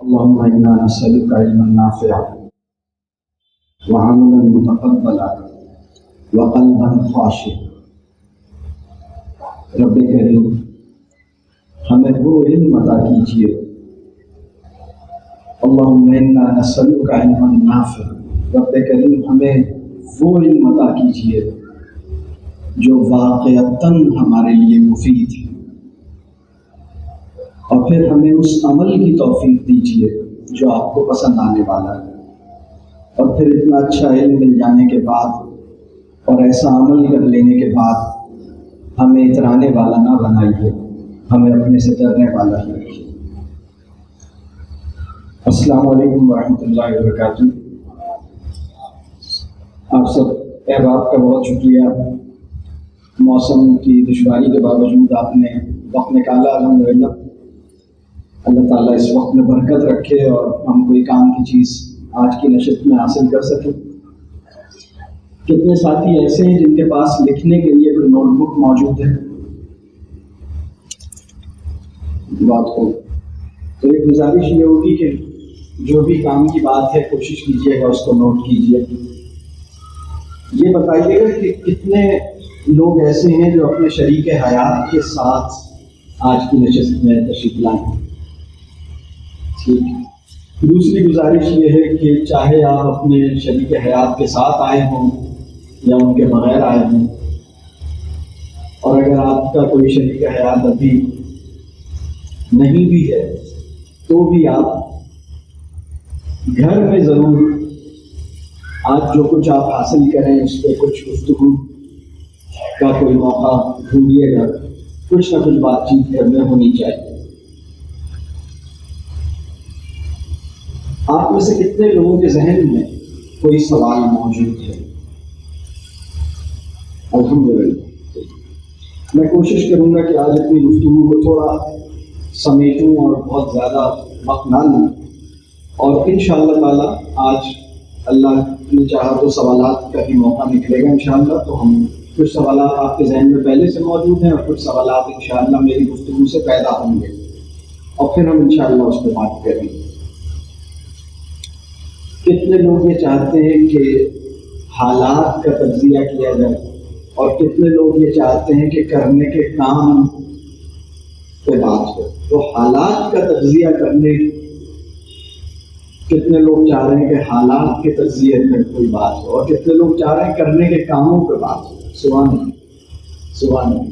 اللهم إنا نسألك علما نافعا وعملا متقبلا وقلبا خاشعا۔ رب کریم ہمیں وہ علم عطا کیجیے۔ اللهم إنا نسألك علما نافعا، رب کریم ہمیں وہ علم عطا کیجیے جو واقعتاً ہمارے لیے مفید ہے، اور پھر ہمیں اس عمل کی توفیق دیجیے جو آپ کو پسند آنے والا ہے، اور پھر اتنا اچھا علم مل جانے کے بعد اور ایسا عمل کر لینے کے بعد ہمیں اترانے والا نہ بنائیے، ہمیں اپنے سے ڈرنے والا ہی رکھیے۔ السلام علیکم ورحمۃ اللہ وبرکاتہ۔ آپ سب احباب کا بہت شکریہ، موسم کی دشواری کے باوجود آپ نے وقت نکالا، الحمدللہ۔ اللہ تعالیٰ اس وقت میں برکت رکھے اور ہم کوئی کام کی چیز آج کی نشست میں حاصل کر سکیں۔ کتنے ساتھی ایسے ہیں جن کے پاس لکھنے کے لیے کوئی نوٹ بک موجود ہے؟ بات ہو تو ایک گزارش یہ ہوگی کہ جو بھی کام کی بات ہے کوشش کیجیے گا اس کو نوٹ کیجیے۔ یہ بتائیے گا کہ کتنے لوگ ایسے ہیں جو اپنے شریک حیات کے ساتھ آج کی نشست میں تشریف لائیں۔ ٹھیک ہے۔ دوسری گزارش یہ ہے کہ چاہے آپ اپنے شریک حیات کے ساتھ آئے ہوں یا ان کے بغیر آئے ہوں، اور اگر آپ کا کوئی شریک حیات ابھی نہیں بھی ہے تو بھی آپ گھر میں ضرور آج جو کچھ آپ حاصل کریں اس پہ کچھ گفتگو کا کوئی موقع ڈھونڈیے گا، کچھ نہ کچھ بات چیت کرنے ہونی چاہیے۔ آپ میں سے کتنے لوگوں کے ذہن میں کوئی سوال موجود ہے؟ الحمدللہ۔ میں کوشش کروں گا کہ آج اپنی گفتگو کو تھوڑا سمیٹوں اور بہت زیادہ وقت نہ لوں، اور انشاءاللہ تعالیٰ آج اللہ نے چاہا تو سوالات کا بھی موقع نکلے گا انشاءاللہ۔ تو ہم کچھ سوالات آپ کے ذہن میں پہلے سے موجود ہیں اور کچھ سوالات انشاءاللہ میری گفتگو سے پیدا ہوں گے، اور پھر ہم انشاءاللہ اس پہ بات کریں گے۔ کتنے لوگ یہ چاہتے ہیں کہ حالات کا تجزیہ کیا جائے، اور کتنے لوگ یہ چاہتے ہیں کہ کرنے کے کام پہ بات ہو؟ تو حالات کا تجزیہ کرنے کتنے لوگ چاہ رہے ہیں کہ حالات کے تجزیے میں کوئی بات ہو، اور کتنے لوگ چاہ رہے ہیں کرنے کے کاموں پہ بات ہو؟ سبحان اللہ۔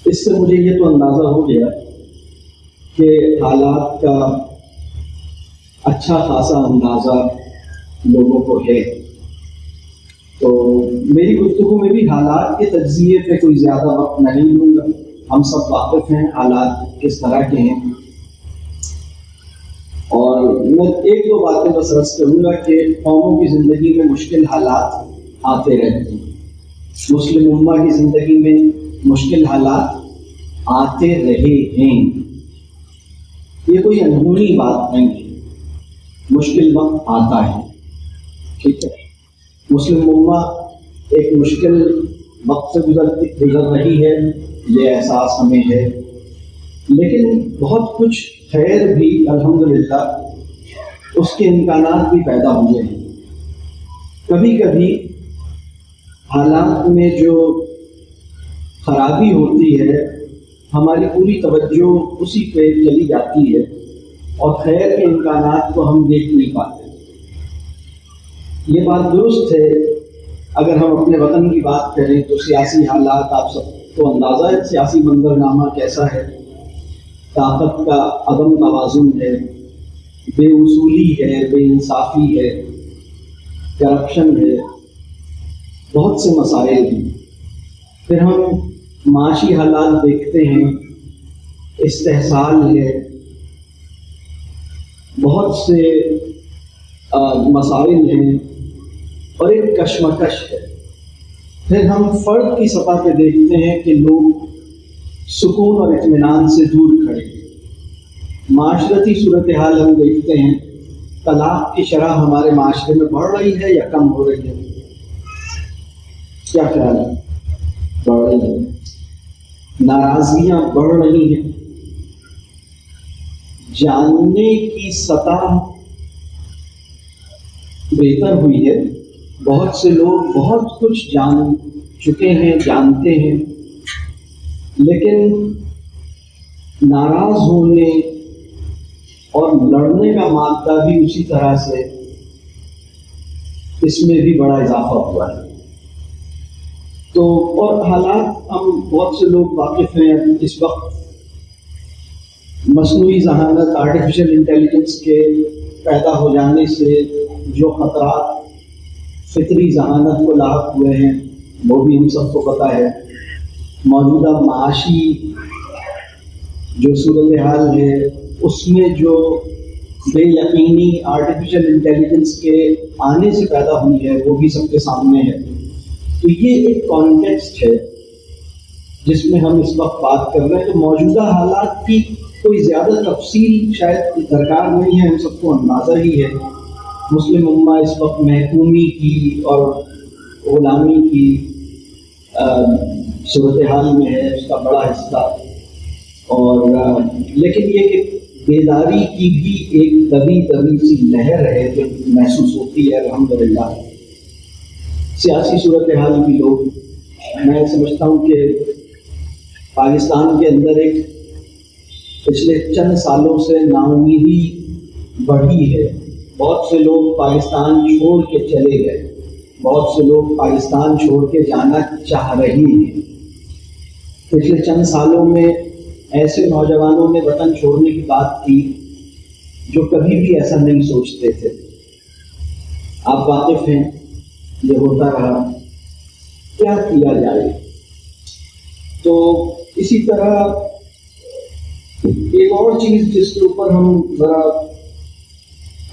اس سے مجھے یہ تو اندازہ ہو گیا کہ حالات کا اچھا خاصا اندازہ لوگوں کو ہے۔ تو میری گفتگو میں بھی حالات کے تجزیے پہ کوئی زیادہ وقت نہیں لوں گا۔ ہم سب واقف ہیں حالات کس طرح کے ہیں، اور میں ایک دو باتیں بس عرض کروں گا کہ قوموں کی زندگی میں مشکل حالات آتے رہتے ہیں، مسلم امہ کی زندگی میں مشکل حالات آتے رہے ہیں۔ یہ کوئی انہونی بات نہیں ہے، مشکل وقت آتا ہے، ٹھیک ہے۔ مسلم امہ ایک مشکل وقت سے گزر رہی ہے، یہ احساس ہمیں ہے، لیکن بہت کچھ خیر بھی الحمدللہ اس کے امکانات بھی پیدا ہوئے ہیں۔ کبھی کبھی حالات میں جو خرابی ہوتی ہے ہماری پوری توجہ اسی پہ چلی جاتی ہے، اور خیر کے امکانات کو ہم دیکھ نہیں پاتے۔ یہ بات درست ہے۔ اگر ہم اپنے وطن کی بات کریں تو سیاسی حالات آپ سب کو اندازہ ہے، سیاسی منظرنامہ کیسا ہے، طاقت کا عدم توازن ہے، بے اصولی ہے، بے انصافی ہے، کرپشن ہے، بہت سے مسائل ہیں۔ پھر ہم معاشی حالات دیکھتے ہیں، استحصال ہے، بہت سے مسائل ہیں، اور ایک کشمکش ہے۔ پھر ہم فرد کی سطح پہ دیکھتے ہیں کہ لوگ سکون اور اطمینان سے دور کھڑے ہیں۔ معاشرتی صورتحال ہم دیکھتے ہیں، طلاق کی شرح ہمارے معاشرے میں بڑھ رہی ہے یا کم ہو رہی ہے؟ کیا خیال ہے؟ بڑھ رہی ہے۔ ناراضگیاں بڑھ رہی ہیں، جاننے کی سطح بہتر ہوئی ہے. بہت سے لوگ بہت کچھ جان چکے ہیں، جانتے ہیں، لیکن ناراض ہونے اور لڑنے کا مادہ بھی اسی طرح سے اس میں بھی بڑا اضافہ ہوا ہے. تو اور حالات ہم بہت سے لوگ واقف ہیں اس وقت مصنوعی ذہانت، آرٹیفیشل انٹیلیجنس کے پیدا ہو جانے سے جو خطرات فطری ذہانت کو لاحق ہوئے ہیں وہ بھی ہم سب کو پتہ ہے. موجودہ معاشی جو صورتحال ہے اس میں جو بے یقینی آرٹیفیشل انٹیلیجنس کے آنے سے پیدا ہوئی ہے وہ بھی سب کے سامنے ہے. تو یہ ایک کانٹیکسٹ ہے جس میں ہم اس وقت بات کر رہے ہیں. تو موجودہ حالات کی کوئی زیادہ تفصیل شاید درکار نہیں ہے، ہم سب کو اندازہ ہی ہے. مسلم امہ اس وقت محکومی کی اور غلامی کی صورتحال میں ہے، اس کا بڑا حصہ. اور لیکن یہ کہ بیداری کی بھی ایک دبی دبی سی لہر ہے جو محسوس ہوتی ہے الحمدللہ. سیاسی صورتحال بھی لوگ، میں سمجھتا ہوں کہ پاکستان کے اندر ایک پچھلے چند سالوں سے ناامیدی بڑھی ہے. بہت سے لوگ پاکستان چھوڑ کے چلے گئے، بہت سے لوگ پاکستان چھوڑ کے جانا چاہ رہے ہیں. پچھلے چند سالوں میں ایسے نوجوانوں نے وطن چھوڑنے کی بات کی جو کبھی بھی ایسا نہیں سوچتے تھے. آپ واقف ہیں یہ ہوتا رہا، کیا کیا جائے؟ تو اسی طرح ایک اور چیز جس کے اوپر ہم ذرا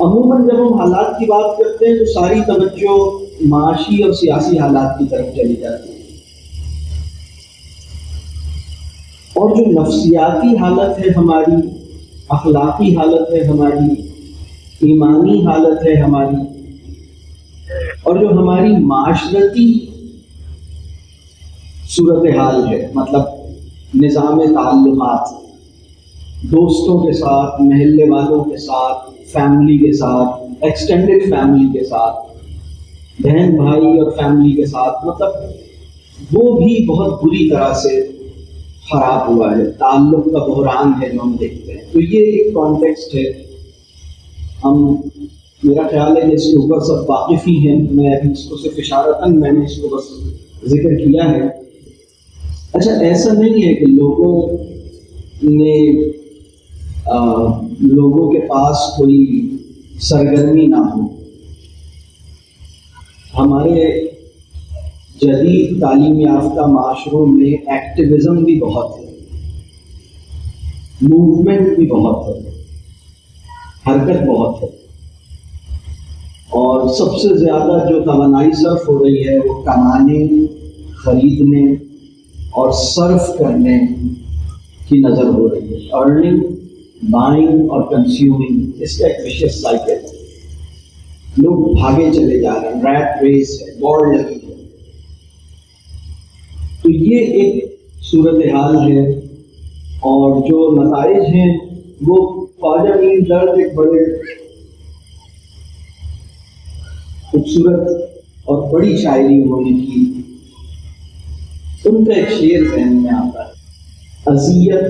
عموماً جب ہم حالات کی بات کرتے ہیں تو ساری توجہ معاشی اور سیاسی حالات کی طرف چلی جاتی ہے، اور جو نفسیاتی حالت ہے ہماری، اخلاقی حالت ہے ہماری، ایمانی حالت ہے ہماری، اور جو ہماری معاشرتی صورتحال ہے، مطلب نظام تعلقات، دوستوں کے ساتھ، محلے والوں کے ساتھ، فیملی کے ساتھ، ایکسٹینڈڈ فیملی کے ساتھ، بہن بھائی اور فیملی کے ساتھ، مطلب وہ بھی بہت بری طرح سے خراب ہوا ہے. تعلق کا بحران ہے جو ہم دیکھتے ہیں. تو یہ ایک کانٹیکسٹ ہے. میرا خیال ہے کہ اس کے اوپر سب واقف ہی ہیں. میں ابھی اس کو صرف اشارتاً میں نے اس کو بس ذکر کیا ہے. اچھا، ایسا نہیں ہے کہ لوگوں کے پاس کوئی سرگرمی نہ ہو. ہمارے جدید تعلیم یافتہ معاشروں میں ایکٹیویزم بھی بہت ہے، موومنٹ بھی بہت ہے، حرکت بہت ہے، اور سب سے زیادہ جو توانائی صرف ہو رہی ہے وہ کمانے، خریدنے اور صرف کرنے کی نظر ہو رہی ہے. ارننگ، بائنگ اور کنزیومنگ، اس کا ایک وشیس سائیکل ہے. لوگ بھاگے چلے جا رہے ہیں، ریٹ ریس ہے، دوڑ لگی ہے. تو یہ ایک صورتحال ہے، اور جو نتائج ہیں وہ خواجہ میر درد ایک بڑے خوبصورت اور بڑی شاعری انہوں نے کی. ان کا ایک شعر ذہن میں آتا ہے: اذیت،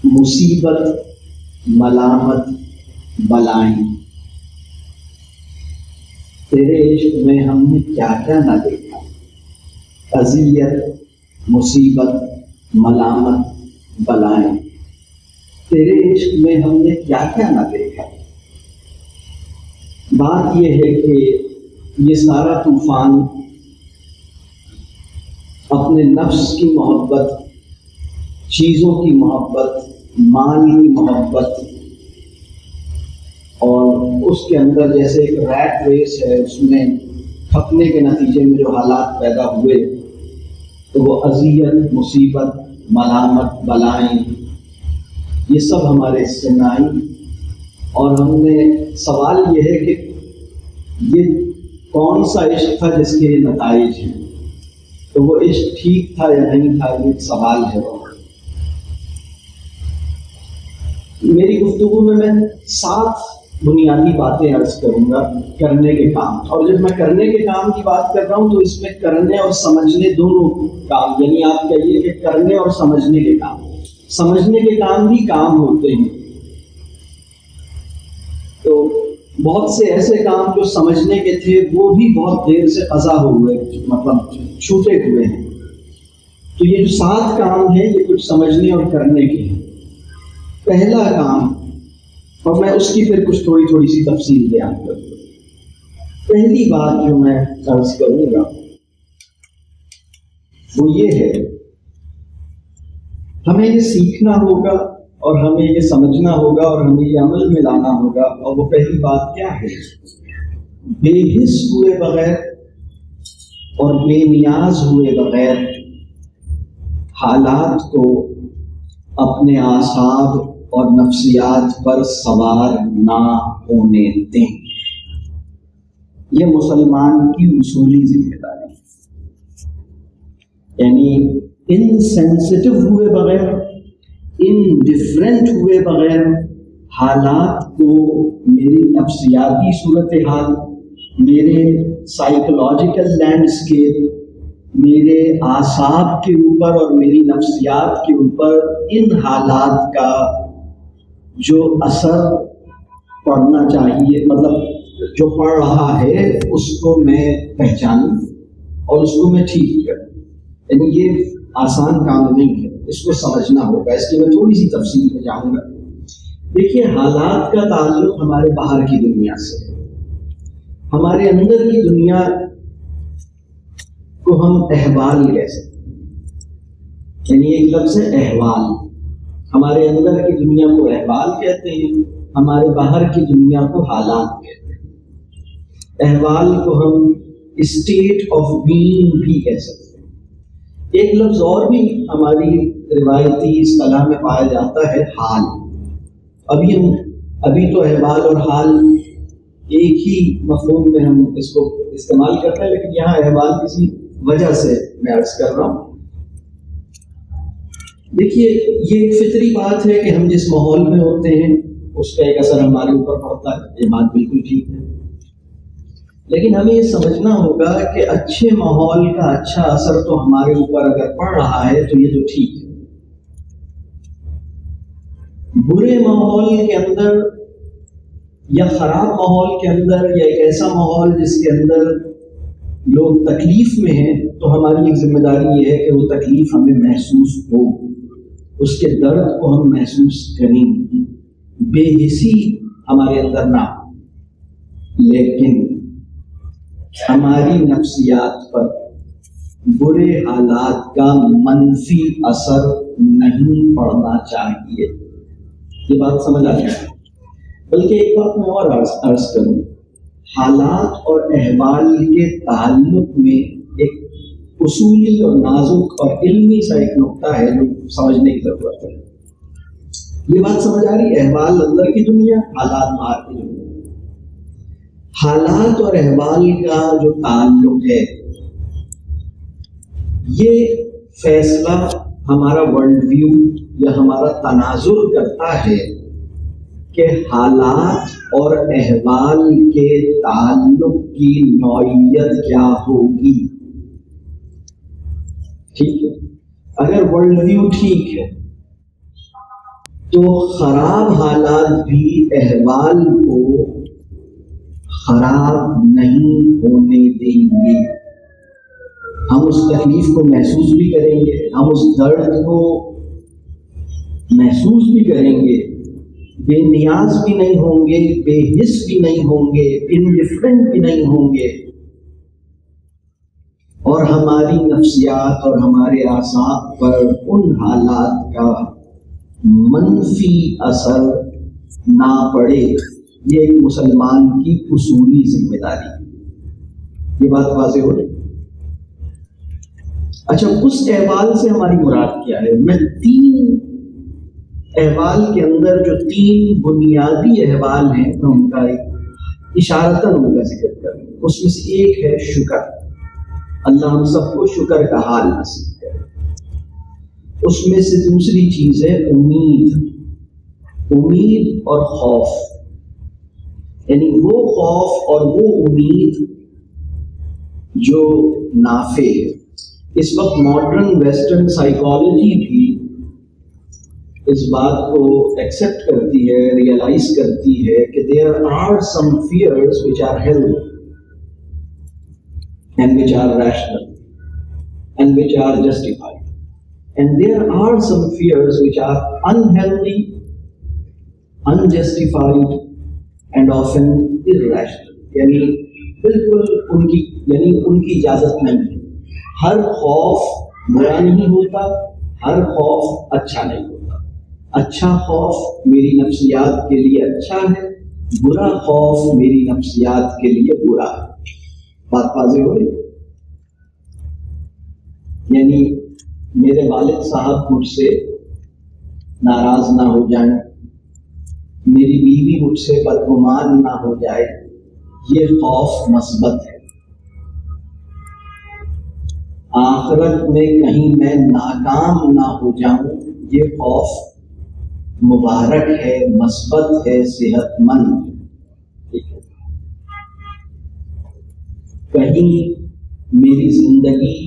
مصیبت، ملامت، بلائیں، تیرے عشق میں ہم نے کیا کیا نہ دیکھا. اذیت، مصیبت، ملامت، بلائیں، تیرے عشق میں ہم نے کیا کیا نہ دیکھا. بات یہ ہے کہ یہ سارا طوفان اپنے نفس کی محبت، چیزوں کی محبت، مال کی محبت، اور اس کے اندر جیسے ایک ریٹ ریس ہے، اس میں تھکنے کے نتیجے میں جو حالات پیدا ہوئے، تو وہ اذیت، مصیبت، ملامت، بلائیں، یہ سب ہمارے حصے میں آئی. اور ہم نے سوال یہ ہے کہ یہ کون سا عشق تھا جس کے نتائج ہیں. تو وہ عشق ٹھیک تھا یا نہیں تھا، یہ ایک سوال ہے. میری گفتگو میں 7 بنیادی باتیں عرض کروں گا کرنے کے کام. اور جب میں کرنے کے کام کی بات کر رہا ہوں تو اس میں کرنے اور سمجھنے دونوں کام، یعنی آپ کہیے کہ کرنے اور سمجھنے کے کام. سمجھنے کے کام بھی کام ہوتے ہیں، تو بہت سے ایسے کام جو سمجھنے کے تھے وہ بھی بہت دیر سے قضا ہوئے، مطلب چھوٹے ہوئے ہیں. تو یہ جو 7 کام ہیں یہ کچھ سمجھنے اور کرنے کے ہیں. پہلا کام، اور میں اس کی پھر کچھ تھوڑی سی تفصیل بیان کروں گا. پہلی بات جو میں عرض کروں گا وہ یہ ہے، ہمیں یہ سیکھنا ہوگا اور ہمیں یہ سمجھنا ہوگا اور ہمیں یہ عمل میں لانا ہوگا. اور وہ پہلی بات کیا ہے؟ بے حس ہوئے بغیر اور بے نیاز ہوئے بغیر حالات کو اپنے اعصاب اور نفسیات پر سوار نہ ہونے دیں. یہ مسلمان کی اصولی ذمہ داری ہے. یعنی انسینسٹیو ہوئے بغیر، انڈیفرنٹ ہوئے بغیر حالات کو، میری نفسیاتی صورتحال، میرے سائیکولوجیکل لینڈسکیپ، میرے اعصاب کے اوپر اور میری نفسیات کے اوپر ان حالات کا جو اثر پڑنا چاہیے، مطلب جو پڑ رہا ہے اس کو میں پہچانوں اور اس کو میں ٹھیک کروں. یعنی یہ آسان کام نہیں ہے، اس کو سمجھنا ہوگا. اس کی میں تھوڑی سی تفصیل میں جاؤں گا. دیکھیے، حالات کا تعلق ہمارے باہر کی دنیا سے ہے. ہمارے اندر کی دنیا کو ہم احوال کہہ سکتے ہیں. یعنی ایک لفظ ہے احوال. ہمارے اندر کی دنیا کو احوال کہتے ہیں، ہمارے باہر کی دنیا کو حالات کہتے ہیں. احوال کو ہم اسٹیٹ آف بینگ بھی کہہ سکتے ہیں. ایک لفظ اور بھی ہماری روایتی اصطلاح میں پایا جاتا ہے، حال. ابھی تو احوال اور حال ایک ہی مفہوم میں ہم اس کو استعمال کرتے ہیں، لیکن یہاں احوال کسی وجہ سے میں عرض کر رہا ہوں. دیکھیے، یہ ایک فطری بات ہے کہ ہم جس ماحول میں ہوتے ہیں اس کا ایک اثر ہمارے اوپر پڑتا ہے. یہ بات بالکل ٹھیک ہے، لیکن ہمیں یہ سمجھنا ہوگا کہ اچھے ماحول کا اچھا اثر تو ہمارے اوپر اگر پڑ رہا ہے تو یہ تو ٹھیک ہے. برے ماحول کے اندر یا خراب ماحول کے اندر یا ایک ایسا ماحول جس کے اندر لوگ تکلیف میں ہیں، تو ہماری ایک ذمہ داری یہ ہے کہ وہ تکلیف ہمیں محسوس ہو، اس کے درد کو ہم محسوس کریں. بے حسی ہمارے اندر نہ، لیکن ہماری نفسیات پر برے حالات کا منفی اثر نہیں پڑنا چاہیے. یہ بات سمجھ آ جائے. بلکہ ایک بات میں اور عرض کروں، حالات اور احوال کے تعلق میں ایک اصولی اور نازک اور علمی سا ایک نقطہ ہے جو سمجھنے کی ضرورت ہے. یہ بات سمجھ آ رہی؟ احوال اندر کی دنیا، حالات باہر کی دنیا. حالات اور احوال کا جو تعلق ہے، یہ فیصلہ ہمارا ورلڈ ویو یا ہمارا تناظر کرتا ہے کہ حالات اور احوال کے تعلق کی نوعیت کیا ہوگی. ٹھیک ہے، اگر ورلڈ ویو ٹھیک ہے تو خراب حالات بھی احوال کو خراب نہیں ہونے دیں گے. ہم اس تکلیف کو محسوس بھی کریں گے، ہم اس درد کو محسوس بھی کریں گے، بے نیاز بھی نہیں ہوں گے، بے حس بھی نہیں ہوں گے، انڈیفرنٹ بھی نہیں ہوں گے، اور ہماری نفسیات اور ہمارے اعصاب پر ان حالات کا منفی اثر نہ پڑے. یہ ایک مسلمان کی اصولی ذمہ داری ہے. یہ بات واضح ہو رہی. اچھا، اس احوال سے ہماری مراد کیا ہے؟ میں 3 احوال کے اندر جو 3 بنیادی احوال ہیں میں ان کا ایک اشارتاً ان کا ذکر کروں. اس میں سے ایک ہے شکر. اللہ ہم سب کو شکر کا حال نصیب کرے. اس میں سے دوسری چیز ہے امید. امید اور خوف، یعنی وہ خوف اور وہ امید جو نافع ہے. اس وقت ماڈرن ویسٹرن سائیکالوجی بھی اس بات کو ایکسیپٹ کرتی ہے، ریئلائز کرتی ہے کہ there are some fears which are healthy and which are rational and which are justified, and there are some fears which are unhealthy, unjustified and often irrational. یعنی بالکل ان کی اجازت نہیں ہے. ہر خوف برا نہیں ہوتا، ہر خوف اچھا نہیں ہوتا. اچھا خوف میری نفسیات کے لیے اچھا ہے، برا خوف میری نفسیات کے لیے برا ہے. بات واضح ہو رہی. یعنی میرے والد صاحب مجھ سے ناراض نہ ہو جائیں، میری بیوی مجھ سے بدگمان نہ ہو جائے، یہ خوف مثبت ہے. آخرت میں کہیں میں ناکام نہ ہو جاؤں، یہ خوف مبارک ہے، مثبت ہے، صحت مند ہے. کہیں میری زندگی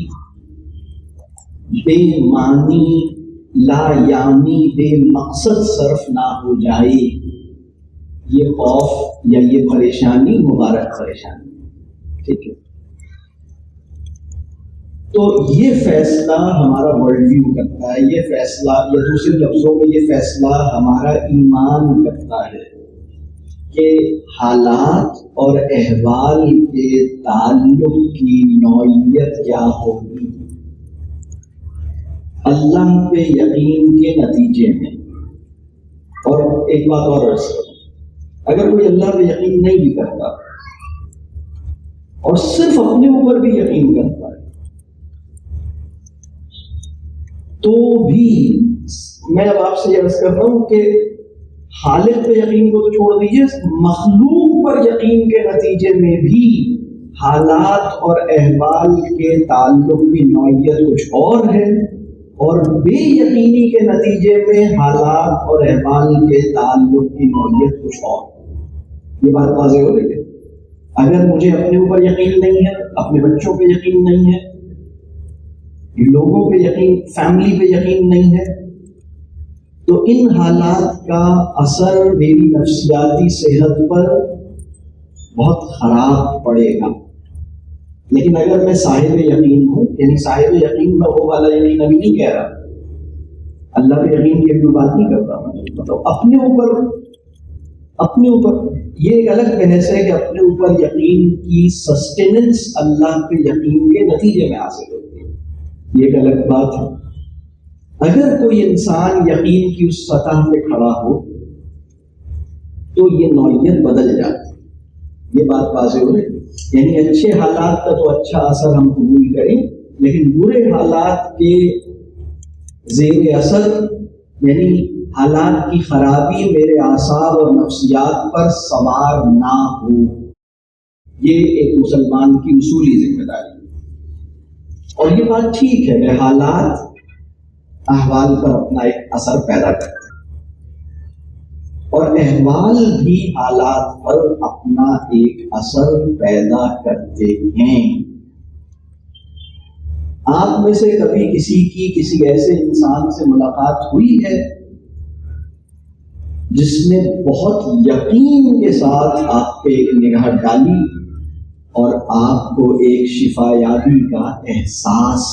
بے معنی، لا یعنی، بے مقصد صرف نہ ہو جائے، یہ خوف یا یہ پریشانی مبارک پریشانی. ٹھیک ہے. تو یہ فیصلہ ہمارا ورلڈ ویو کرتا ہے، یہ فیصلہ یا دوسرے لفظوں میں یہ فیصلہ ہمارا ایمان کرتا ہے کہ حالات اور احوال کے تعلق کی نوعیت کیا ہوگی اللہ پہ یقین کے نتیجے میں. اور ایک بات اور عرض کروں، اگر کوئی اللہ پہ یقین نہیں بھی کرتا اور صرف اپنے اوپر بھی یقین کرتا ہے تو بھی میں اب آپ سے یہ عرض کرتا ہوں کہ خالق پہ یقین کو تو چھوڑ دیجیے، مخلوق پر یقین کے نتیجے میں بھی حالات اور احوال کے تعلق کی نوعیت کچھ اور ہے، اور بے یقینی کے نتیجے میں حالات اور احوال کے تعلق کی نوعیت کچھ اور. یہ بات واضح ہو رہی ہے. اگر مجھے اپنے اوپر یقین نہیں ہے، اپنے بچوں پہ یقین نہیں ہے، لوگوں پہ یقین، فیملی پہ یقین نہیں ہے، تو ان حالات کا اثر میری نفسیاتی صحت پر بہت خراب پڑے گا. لیکن اگر میں صاحب یقین ہوں، یعنی صاحب یقین میں وہ والا یقین ابھی نہیں کہہ رہا، اللہ پہ یقین کی کوئی بات نہیں کرتا ہوں، مطلب اپنے اوپر یہ ایک الگ بحث ہے کہ اپنے اوپر یقین کی سسٹیننس اللہ پہ یقین کے نتیجے میں حاصل ہوتی ہے، یہ ایک الگ بات ہے. اگر کوئی انسان یقین کی اس سطح پہ کھڑا ہو تو یہ نوعیت بدل جاتی ہے. یہ بات واضح ہو رہی ہے. یعنی اچھے حالات کا تو اچھا اثر ہم قبول کریں، لیکن برے حالات کے زیر اثر، یعنی حالات کی خرابی میرے اعصاب اور نفسیات پر سوار نہ ہو. یہ ایک مسلمان کی اصولی ذمہ داری ہے. اور یہ بات ٹھیک ہے کہ حالات احوال پر اپنا ایک اثر پیدا کرتے ہیں، اور احوال بھی حالات پر اپنا ایک اثر پیدا کرتے ہیں. آپ میں سے کبھی کسی ایسے انسان سے ملاقات ہوئی ہے جس نے بہت یقین کے ساتھ آپ پہ ایک نگاہ ڈالی اور آپ کو ایک شفا یابی کا احساس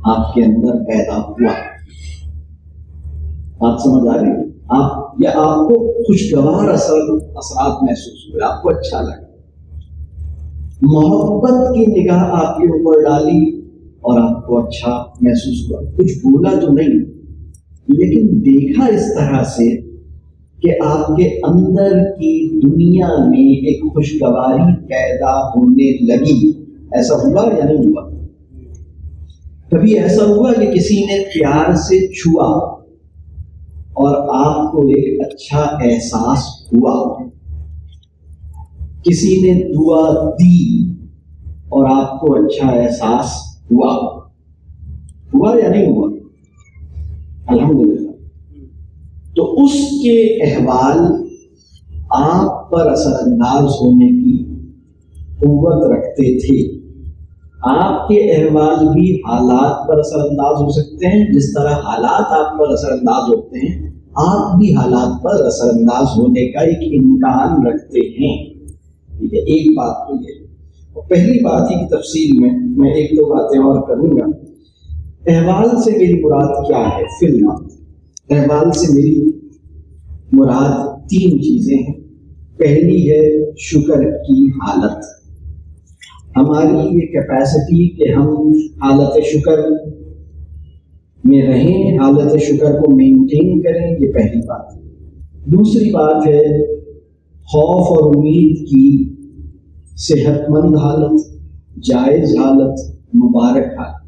آپ کے اندر پیدا ہوا؟ آپ سمجھ آ رہی ہے؟ آپ کو خوشگوار اثرات محسوس ہوئے، آپ کو اچھا لگا، محبت کی نگاہ آپ کے اوپر ڈالی اور آپ کو اچھا محسوس ہوا. کچھ بولا تو نہیں، لیکن دیکھا اس طرح سے کہ آپ کے اندر کی دنیا میں ایک خوشگواری پیدا ہونے لگی. ایسا ہوا یا نہیں ہوا؟ کبھی ایسا ہوا کہ کسی نے پیار سے چھوا اور آپ کو ایک اچھا احساس ہوا؟ کسی نے دعا دی اور آپ کو اچھا احساس ہوا یا نہیں ہوا؟ الحمدللہ. تو اس کے احوال آپ پر اثر انداز ہونے کی قوت رکھتے تھے. آپ کے احوال بھی حالات پر اثر انداز ہو سکتے ہیں. جس طرح حالات آپ پر اثر انداز ہوتے ہیں، آپ بھی حالات پر اثر انداز ہونے کا ایک امکان رکھتے ہیں. ٹھیک ہے، ایک بات تو یہ. پہلی بات ہی کی تفصیل میں ایک دو باتیں اور کروں گا. احوال سے میری مراد کیا ہے؟ فی الوقت احوال سے میری مراد تین چیزیں ہیں. پہلی ہے شکر کی حالت. ہماری یہ کیپیسٹی کہ ہم حالت شکر میں رہیں، حالت شکر کو مینٹین کریں، یہ پہلی بات ہے. دوسری بات ہے خوف اور امید کی صحت مند حالت، جائز حالت، مبارک حالت.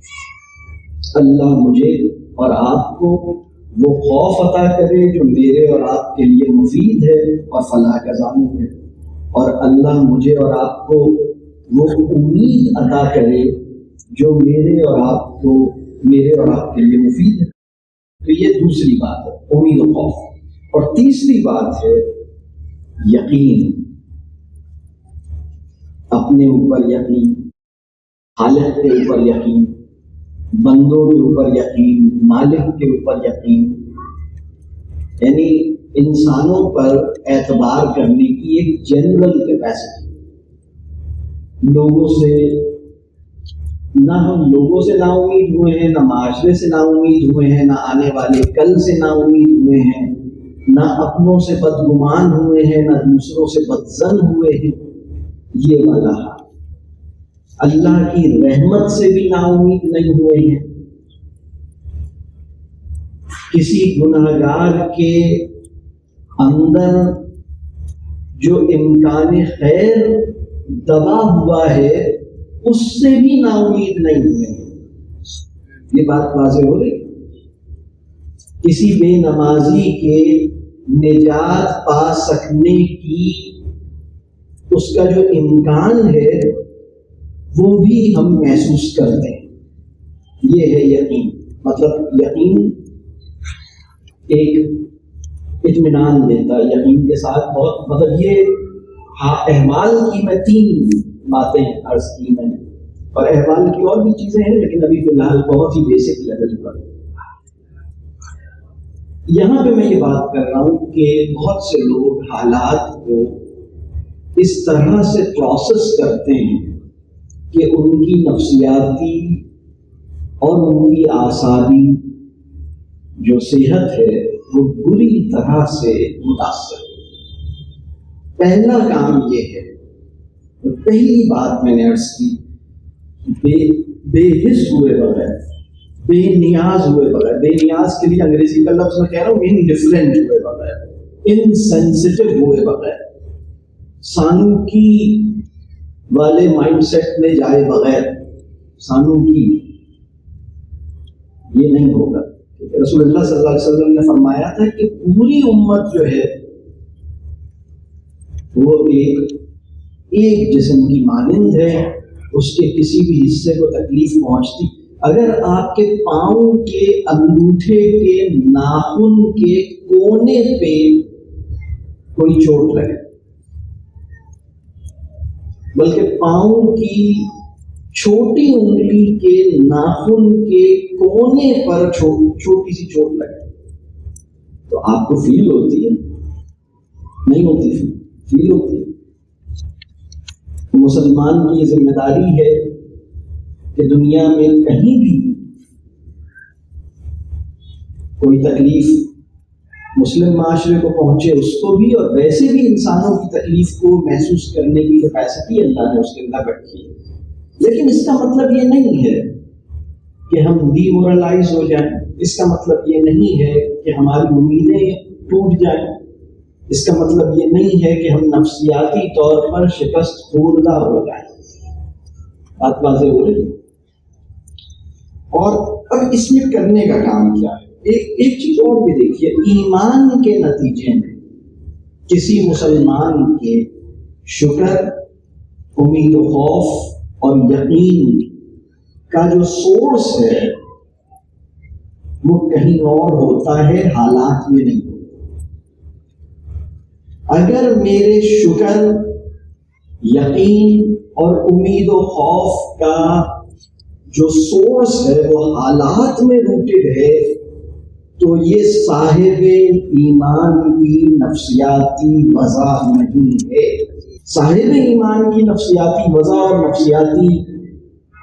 اللہ مجھے اور آپ کو وہ خوف عطا کرے جو میرے اور آپ کے لیے مفید ہے اور فلاح کا ضامن ہے، اور اللہ مجھے اور آپ کو وہ امید عطا کرے جو میرے اور آپ کے لیے مفید ہے. تو یہ دوسری بات ہے، امید و خوف. اور تیسری بات ہے یقین. اپنے اوپر یقین، خالق کے اوپر یقین، بندوں کے اوپر یقین، مالک کے اوپر یقین. یعنی انسانوں پر اعتبار کرنے کی ایک جنرل کیپیسٹی. ہم لوگوں سے نا امید ہوئے ہیں، نہ معاشرے سے نا امید ہوئے ہیں، نہ آنے والے کل سے نا امید ہوئے ہیں، نہ اپنوں سے بدگمان ہوئے ہیں، نہ دوسروں سے بدظن ہوئے ہیں. یہ والا حال. اللہ کی رحمت سے بھی نا امید نہیں ہوئے ہیں. کسی گنہگار کے اندر جو امکان خیر دبا ہوا ہے اس سے بھی نا امید نہیں ہوئے ہیں. یہ بات واضح ہو رہی. کسی بے نمازی کے نجات پا سکنے کی اس کا جو امکان ہے وہ بھی ہم محسوس کرتے ہیں. یہ ہے یقین. مطلب یقین ایک اطمینان دیتا ہے. یقین کے ساتھ بہت مطلب یہ احوال کی میں تین باتیں عرض کی میں نے، اور احوال کی اور بھی چیزیں ہیں لیکن ابھی فی الحال بہت ہی بیسک لیول پر. یہاں پہ میں یہ بات کر رہا ہوں کہ بہت سے لوگ حالات کو اس طرح سے پروسیس کرتے ہیں کہ ان کی نفسیاتی اور ان کی اعصابی جو صحت ہے وہ بری طرح سے متاثر. پہلا کام یہ ہے، پہلی بات میں نے عرض کی، بے حس ہوئے بغیر، بے نیاز ہوئے بغیر. بے نیاز کے لیے انگریزی کا لفظ میں کہہ رہا ہوں انڈیفرنٹ ہوئے بغیر، انسینسٹیو ہوئے بغیر، سانوکی والے مائنڈ سیٹ میں جائے بغیر. سانوکی یہ نہیں ہوگا. رسول اللہ صلی اللہ علیہ وسلم نے فرمایا تھا کہ پوری امت جو ہے وہ ایک جسم کی مانند ہے، اس کے کسی بھی حصے کو تکلیف پہنچتی. اگر آپ کے پاؤں کے انگوٹھے کے ناخن کے کونے پہ کوئی چوٹ لگے، بلکہ پاؤں کی چھوٹی انگلی کے ناخن کے کونے پر چھوٹی سی چوٹ لگے تو آپ کو فیل ہوتی ہے؟ نہیں ہوتی. فیل ہوتی ہے. مسلمان کی ذمہ داری ہے کہ دنیا میں کہیں بھی کوئی تکلیف مسلم معاشرے کو پہنچے اس کو بھی، اور ویسے بھی انسانوں کی تکلیف کو محسوس کرنے کی کیپیسٹی اللہ نے اس کے اندر رکھی ہے. لیکن اس کا مطلب یہ نہیں ہے کہ ہم ڈی مورلائز ہو جائیں. اس کا مطلب یہ نہیں ہے کہ ہماری امیدیں ٹوٹ جائیں. اس کا مطلب یہ نہیں ہے کہ ہم نفسیاتی طور پر شکست خوردہ ہو جائیں. بات واضح ہو رہی ہے. اور اب اس میں کرنے کا کام کیا ہے؟ ایک چیز اور بھی دیکھیے. ایمان کے نتیجے میں کسی مسلمان کے شکر، امید و خوف اور یقین کا جو سورس ہے وہ کہیں اور ہوتا ہے، حالات میں نہیں ہوتا. اگر میرے شکر، یقین اور امید و خوف کا جو سورس ہے وہ حالات میں روٹڈ ہے، تو یہ صاحب ایمان کی نفسیاتی وضع نہیں ہے۔ صاحب ایمان کی نفسیاتی وضع اور نفسیاتی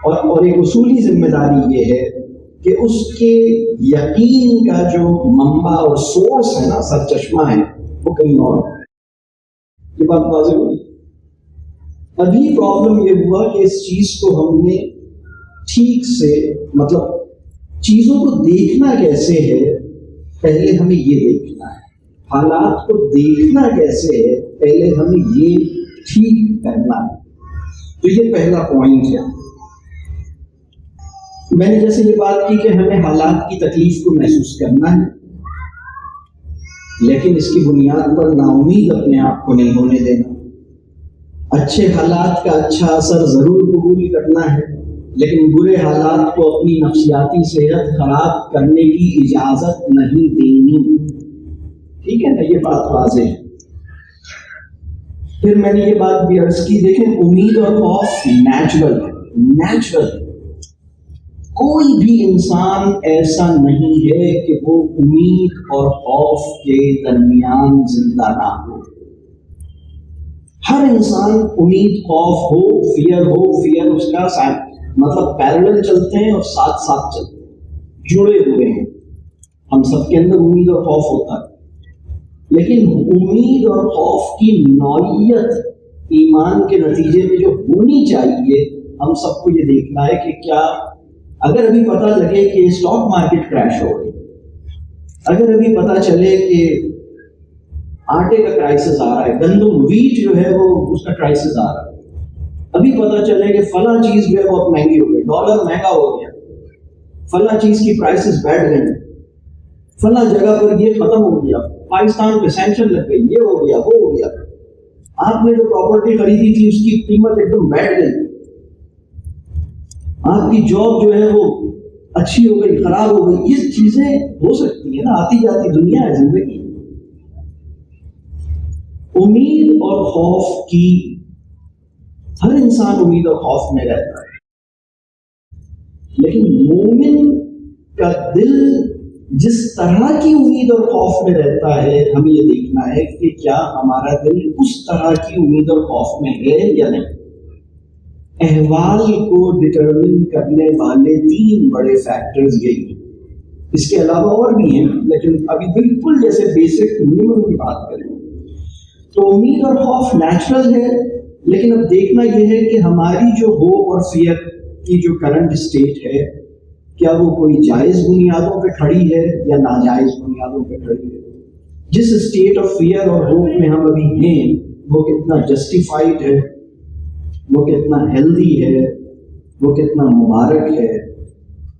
اور ایک اصولی ذمہ داری یہ ہے کہ اس کے یقین کا جو منبع اور سورس ہے نا، سرچشمہ ہے، وہ کہیں اور ہے۔ یہ بات واضح ہوئی۔ ابھی پرابلم یہ ہوا کہ اس چیز کو ہم نے ٹھیک سے، مطلب چیزوں کو دیکھنا کیسے ہے، پہلے ہمیں یہ دیکھنا ہے، حالات کو دیکھنا کیسے ہے، پہلے ہمیں یہ ٹھیک کرنا ہے۔ تو یہ پہلا پوائنٹ ہے۔ میں نے جیسے یہ بات کی کہ ہمیں حالات کی تکلیف کو محسوس کرنا ہے، لیکن اس کی بنیاد پر نا امید اپنے آپ کو نہیں ہونے دینا۔ اچھے حالات کا اچھا اثر ضرور قبول کرنا ہے، لیکن برے حالات کو اپنی نفسیاتی صحت خراب کرنے کی اجازت نہیں دینی۔ ٹھیک ہے نا، یہ بات واضح ہے۔ پھر میں نے یہ بات بھی عرض کی، دیکھیں امید اور خوف نیچرل ہے۔ کوئی بھی انسان ایسا نہیں ہے کہ وہ امید اور خوف کے درمیان زندہ نہ ہو۔ ہر انسان امید، خوف ہو، فیئر اس کا مطلب پیرلل چلتے ہیں اور ساتھ ساتھ چلتے ہیں، جڑے ہوئے ہیں۔ ہم سب کے اندر امید اور خوف ہوتا ہے، لیکن امید اور خوف کی نوعیت ایمان کے نتیجے میں جو ہونی چاہیے، ہم سب کو یہ دیکھنا ہے کہ کیا اگر ابھی پتہ لگے کہ اسٹاک مارکیٹ کریش ہو گئی، اگر ابھی پتہ چلے کہ آٹے کا کرائسس آ رہا ہے، گندم ویٹ جو ہے وہ اس کا کرائسس آ رہا ہے، ابھی پتہ چلے کہ فلاں چیز جو ہے بہت مہنگی ہو گئی، ڈالر مہنگا ہو گیا، فلاں چیز کی پرائسز بیٹھ گئے، فلاں جگہ پر یہ ختم ہو گیا، پاکستان پہ سینکشن لگ گئی، یہ ہو گیا، وہ ہو گیا، آپ نے جو پراپرٹی خریدی تھی اس کی قیمت ایک دم بیٹھ گئی، آپ کی جاب جو ہے وہ اچھی ہو گئی، خراب ہو گئی۔ یہ چیزیں ہو سکتی ہیں نا، آتی جاتی دنیا ہے زندگی۔ امید اور خوف کی، ہر انسان امید اور خوف میں رہتا ہے، لیکن مومن کا دل جس طرح کی امید اور خوف میں رہتا ہے، ہمیں یہ دیکھنا ہے کہ کیا ہمارا دل اس طرح کی امید اور خوف میں ہے یا نہیں۔ احوال کو ڈٹرمن کرنے والے 3 بڑے فیکٹرز یہی ہیں، اس کے علاوہ اور بھی ہیں، لیکن ابھی بالکل جیسے بیسک منیمم کی بات کریں تو امید اور خوف نیچرل ہے، لیکن اب دیکھنا یہ ہے کہ ہماری جو ہوپ اور فیئر کی جو کرنٹ اسٹیٹ ہے، کیا وہ کوئی جائز بنیادوں پہ کھڑی ہے یا ناجائز بنیادوں پہ کھڑی ہے۔ جس اسٹیٹ آف فیئر اور ہوپ میں ہم ابھی ہیں وہ کتنا جسٹیفائڈ ہے، وہ کتنا ہیلدی ہے، وہ کتنا مبارک ہے،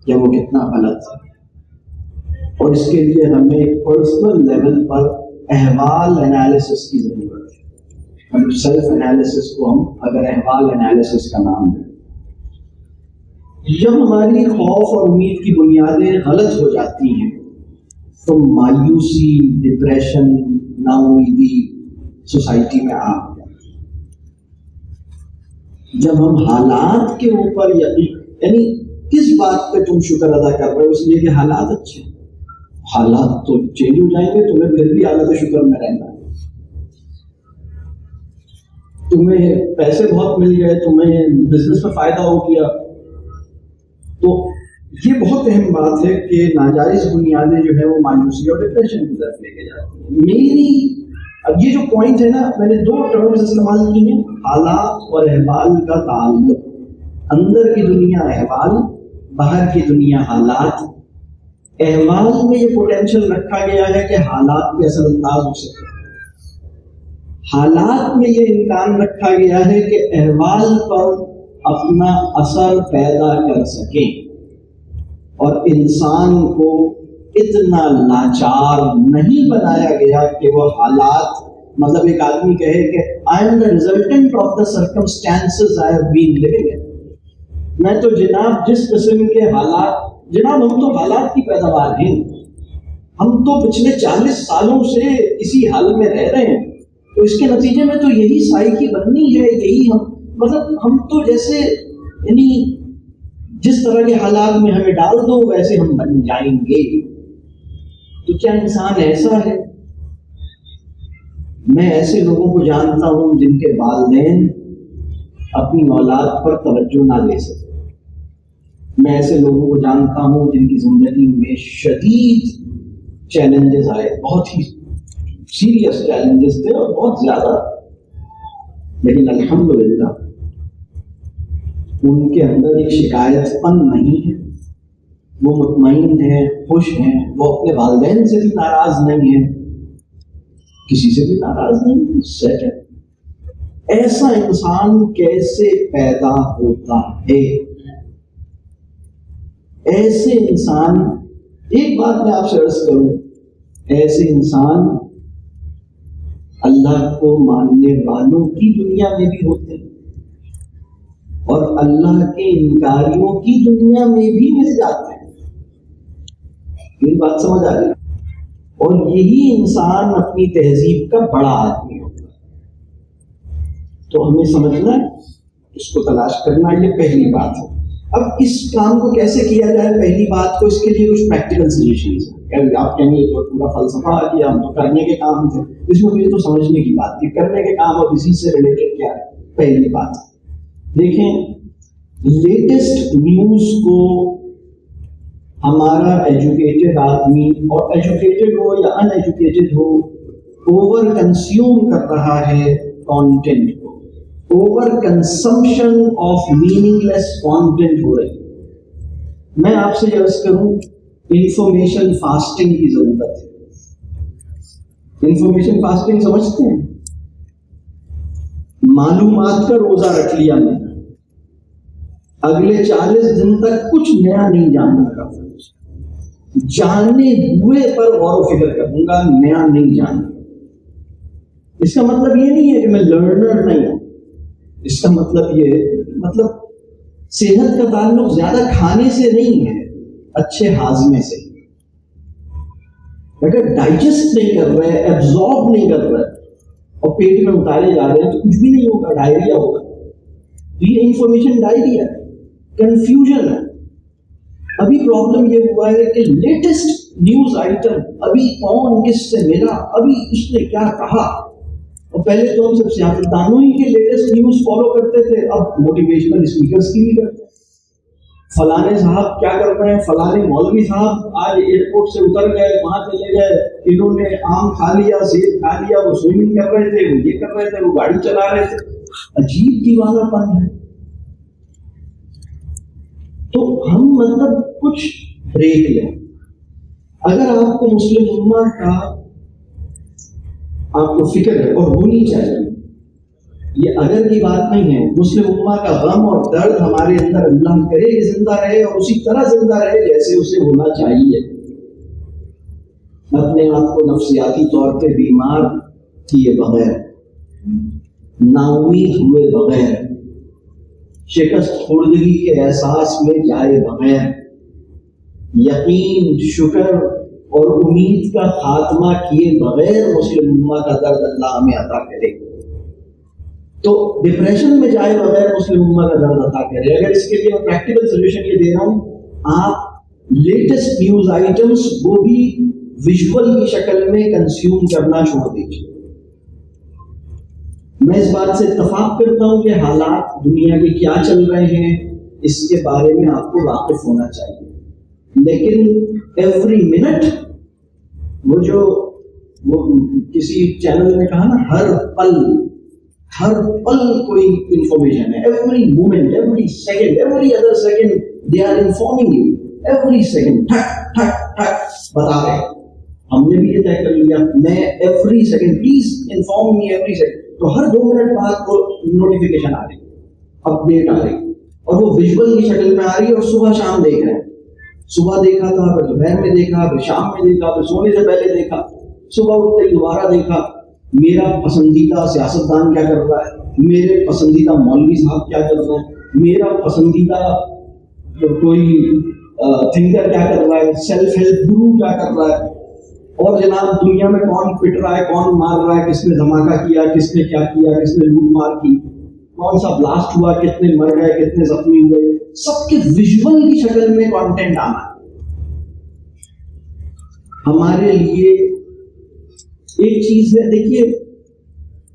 یا وہ کتنا غلط ہے۔ اور اس کے لیے ہمیں پرسنل لیول پر احوال انالیسس کی ضرورت ہے۔ ہم سیلف انالیسس کو ہم اگر احوال انالیسس کا نام دیں، جب ہماری خوف اور امید کی بنیادیں غلط ہو جاتی ہیں تو مایوسی، ڈپریشن، نا امیدی سوسائٹی میں آ جاتی ہے۔ جب ہم حالات کے اوپر یعنی کس بات پہ تم شکر ادا کر رہے ہو؟ اس لیے کہ حالات اچھے ہیں، حالات تو چینج ہو جائیں گے، تمہیں پھر بھی حالت شکر میں رہنا ہے۔ تمہیں پیسے بہت مل گئے، تمہیں بزنس میں فائدہ ہو گیا، تو یہ بہت اہم بات ہے کہ ناجائز بنیادیں جو ہے وہ مایوسی اور ڈپریشن کی طرف لے کے جاتی ہیں۔ اب یہ جو پوائنٹ ہے نا، میں نے 2 ٹرمز استعمال کی ہیں، حالات اور احوال کا تعلق۔ اندر کی دنیا احوال، باہر کی دنیا حالات۔ احوال میں یہ پوٹینشیل رکھا گیا ہے کہ حالات پہ اثر انداز ہو سکے، حالات میں یہ امکان رکھا گیا ہے کہ احوال پر اپنا اثر پیدا کر سکیں، اور انسان کو اتنا لاچار نہیں بنایا گیا کہ وہ حالات، مطلب ایک آدمی کہے کہ I am the resultant of the circumstances I have been living in۔ میں تو جناب جس قسم کے حالات، جناب ہم تو حالات کی پیداوار ہیں، ہم تو پچھلے 40 سالوں سے اسی حال میں رہ رہے ہیں، تو اس کے نتیجے میں تو یہی سائیکی بننی ہے، یہی ہم تو جیسے یعنی جس طرح کے حالات میں ہمیں ڈال دو ویسے ہم بن جائیں گے. تو کیا انسان ایسا ہے؟ میں ایسے لوگوں کو جانتا ہوں جن کے والدین اپنی اولاد پر توجہ نہ دے سکے. میں ایسے لوگوں کو جانتا ہوں جن کی زندگی میں شدید چیلنجز آئے، بہت ہی سیریس چیلنجز تھے اور بہت زیادہ، لیکن الحمدللہ ان کے اندر ایک شکایت پن نہیں ہے، وہ مطمئن ہیں، خوش ہیں، وہ اپنے والدین سے بھی ناراض نہیں ہیں، کسی سے بھی ناراض نہیں. سچ ہے. ایسا انسان کیسے پیدا ہوتا ہے؟ ایسے انسان، ایک بات میں آپ سے عرض کروں، ایسے انسان اللہ کو ماننے والوں کی دنیا میں بھی ہوتے ہیں اور اللہ کے انکاریوں کی دنیا میں بھی مل جاتے ہیں. یہ بات سمجھ آ رہی ہے؟ اور یہی انسان اپنی تہذیب کا بڑا آدمی ہوتا ہے. تو ہمیں سمجھنا ہے، اس کو تلاش کرنا، یہ پہلی بات ہے. اب اس کام کو کیسے کیا جائے، پہلی بات کو اس کے لیے کچھ پریکٹیکل سجیشنز ہیں. آپ کہیں گے تو پورا فلسفہ آ گیا، ہم تو کرنے کے کام تھے. اس میں مجھے تو سمجھنے کی بات تھی، کرنے کے کام اور اسی سے ریلیٹڈ کیا ہے. پہلی بات دیکھیں، لیٹسٹ نیوز کو ہمارا ایجوکیٹڈ آدمی، اور ایجوکیٹڈ ہو یا ان ایجوکیٹڈ ہو، اوور کنزیوم کر رہا ہے کانٹینٹ کو. Over consumption of meaningless content ہو رہی. میں آپ سے عرض کروں، انفارمیشن فاسٹنگ کی ضرورت ہے. انفارمیشن فاسٹنگ سمجھتے ہیں؟ معلومات کا روزہ رکھ لیا میں نے، اگلے 40 دن تک کچھ نیا نہیں جاننا کا، جاننے ہوئے پر غور و فکر کروں گا، نیا نہیں جاننا. اس کا مطلب یہ نہیں ہے کہ میں لرنر نہیں ہوں. اس کا مطلب یہ صحت کا تعلق زیادہ کھانے سے نہیں ہے، اچھے ہاضمے سے. اگر ڈائجسٹ نہیں کر رہے، ایبزارب نہیں کر رہے اور پیٹ میں اتارے جا رہے ہیں تو کچھ بھی نہیں ہوگا، ڈائریا ہوگا. یہ انفارمیشن ڈائریا ہے، کنفیوژن ہے. ابھی پرابلم یہ ہوا ہے کہ لیٹسٹ نیوز آئٹم، ابھی کون کس سے ملا، ابھی اس نے کیا کہا. اور پہلے تو ہم سب سیاستدانوں ہی کے لیٹسٹ نیوز فالو کرتے تھے، اب موٹیویشنل اسپیکرز کی بھی کرتے ہیں. فلانے صاحب کیا کر رہے ہیں، فلانے مولوی صاحب آج ایئرپورٹ سے اتر گئے، وہاں چلے گئے، انہوں نے آم کھا لیا، سیب کھا لیا، وہ سوئمنگ کر رہے تھے، وہ یہ کر رہے تھے، وہ گاڑی چلا رہے تھے. عجیب دیوانہ پن ہے. تو ہم کچھ بریک لیں. اگر آپ کو مسلم امہ کا آپ کو فکر ہے، اور ہونی چاہیے، یہ اگر کی بات نہیں ہے، مسلم امہ کا غم اور درد ہمارے اندر اللہ کرے کہ زندہ رہے اور اسی طرح زندہ رہے جیسے اسے ہونا چاہیے. اپنے آپ کو نفسیاتی طور پہ بیمار کیے بغیر، نا امید ہوئے بغیر، شکست خوردگی کے احساس میں جائے بغیر، یقین، شکر اور امید کا خاتمہ کیے بغیر مسلم امہ کا درد اللہ ہمیں عطا کرے. تو ڈپریشن میں جائے بغیر مسلم امہ کا درد عطا کرے. اگر اس کے لیے میں پریکٹیکل سولوشن یہ دے رہا ہوں، آپ لیٹسٹ نیوز آئٹمس وہ بھی ویژول کی شکل میں کنزیوم کرنا چھوڑ دیجیے. میں اس بات سے اتفاق کرتا ہوں کہ حالات دنیا کے کیا چل رہے ہیں اس کے بارے میں آپ کو واقف ہونا چاہیے، لیکن ایوری منٹ وہ کسی چینل نے کہا نا، ہر پل کوئی انفارمیشن ہے. Every moment, every second, every other second they are informing you. Every second ٹھک ٹھک ٹھک بتا رہے ہیں. ہم نے بھی یہ طے کر لیا، میں every second, please inform me every second. تو ہر 2 منٹ بعد وہ نوٹیفیکیشن آ رہی، اپڈیٹ آ رہی، اور وہ ویژول کی شکل میں آ رہی ہے، اور صبح شام دیکھ رہے ہیں. صبح دیکھا تھا، پھر دوپہر میں دیکھا، پھر شام میں دیکھا، پھر سونے سے پہلے دیکھا، صبح اٹھتے ہی دوبارہ دیکھا. میرا پسندیدہ سیاستدان کیا کر رہا ہے، میرے پسندیدہ مولوی صاحب کیا کر رہے ہیں، میرا پسندیدہ کوئی تھنکر کیا کر رہا ہے، سیلف ہیلپ گرو کیا کر رہا ہے. اور جناب دنیا میں کون پٹ رہا ہے، کون مار رہا ہے، کس نے دھماکہ کیا، کس نے کیا کیا، کس نے لوٹ مار کی، کون سا بلاسٹ ہوا، کتنے مر گئے، کتنے زخمی ہوئے، سب کے ویژول کی شکل میں کانٹینٹ آنا ہے۔ ہمارے لیے ایک چیز ہے، دیکھیے،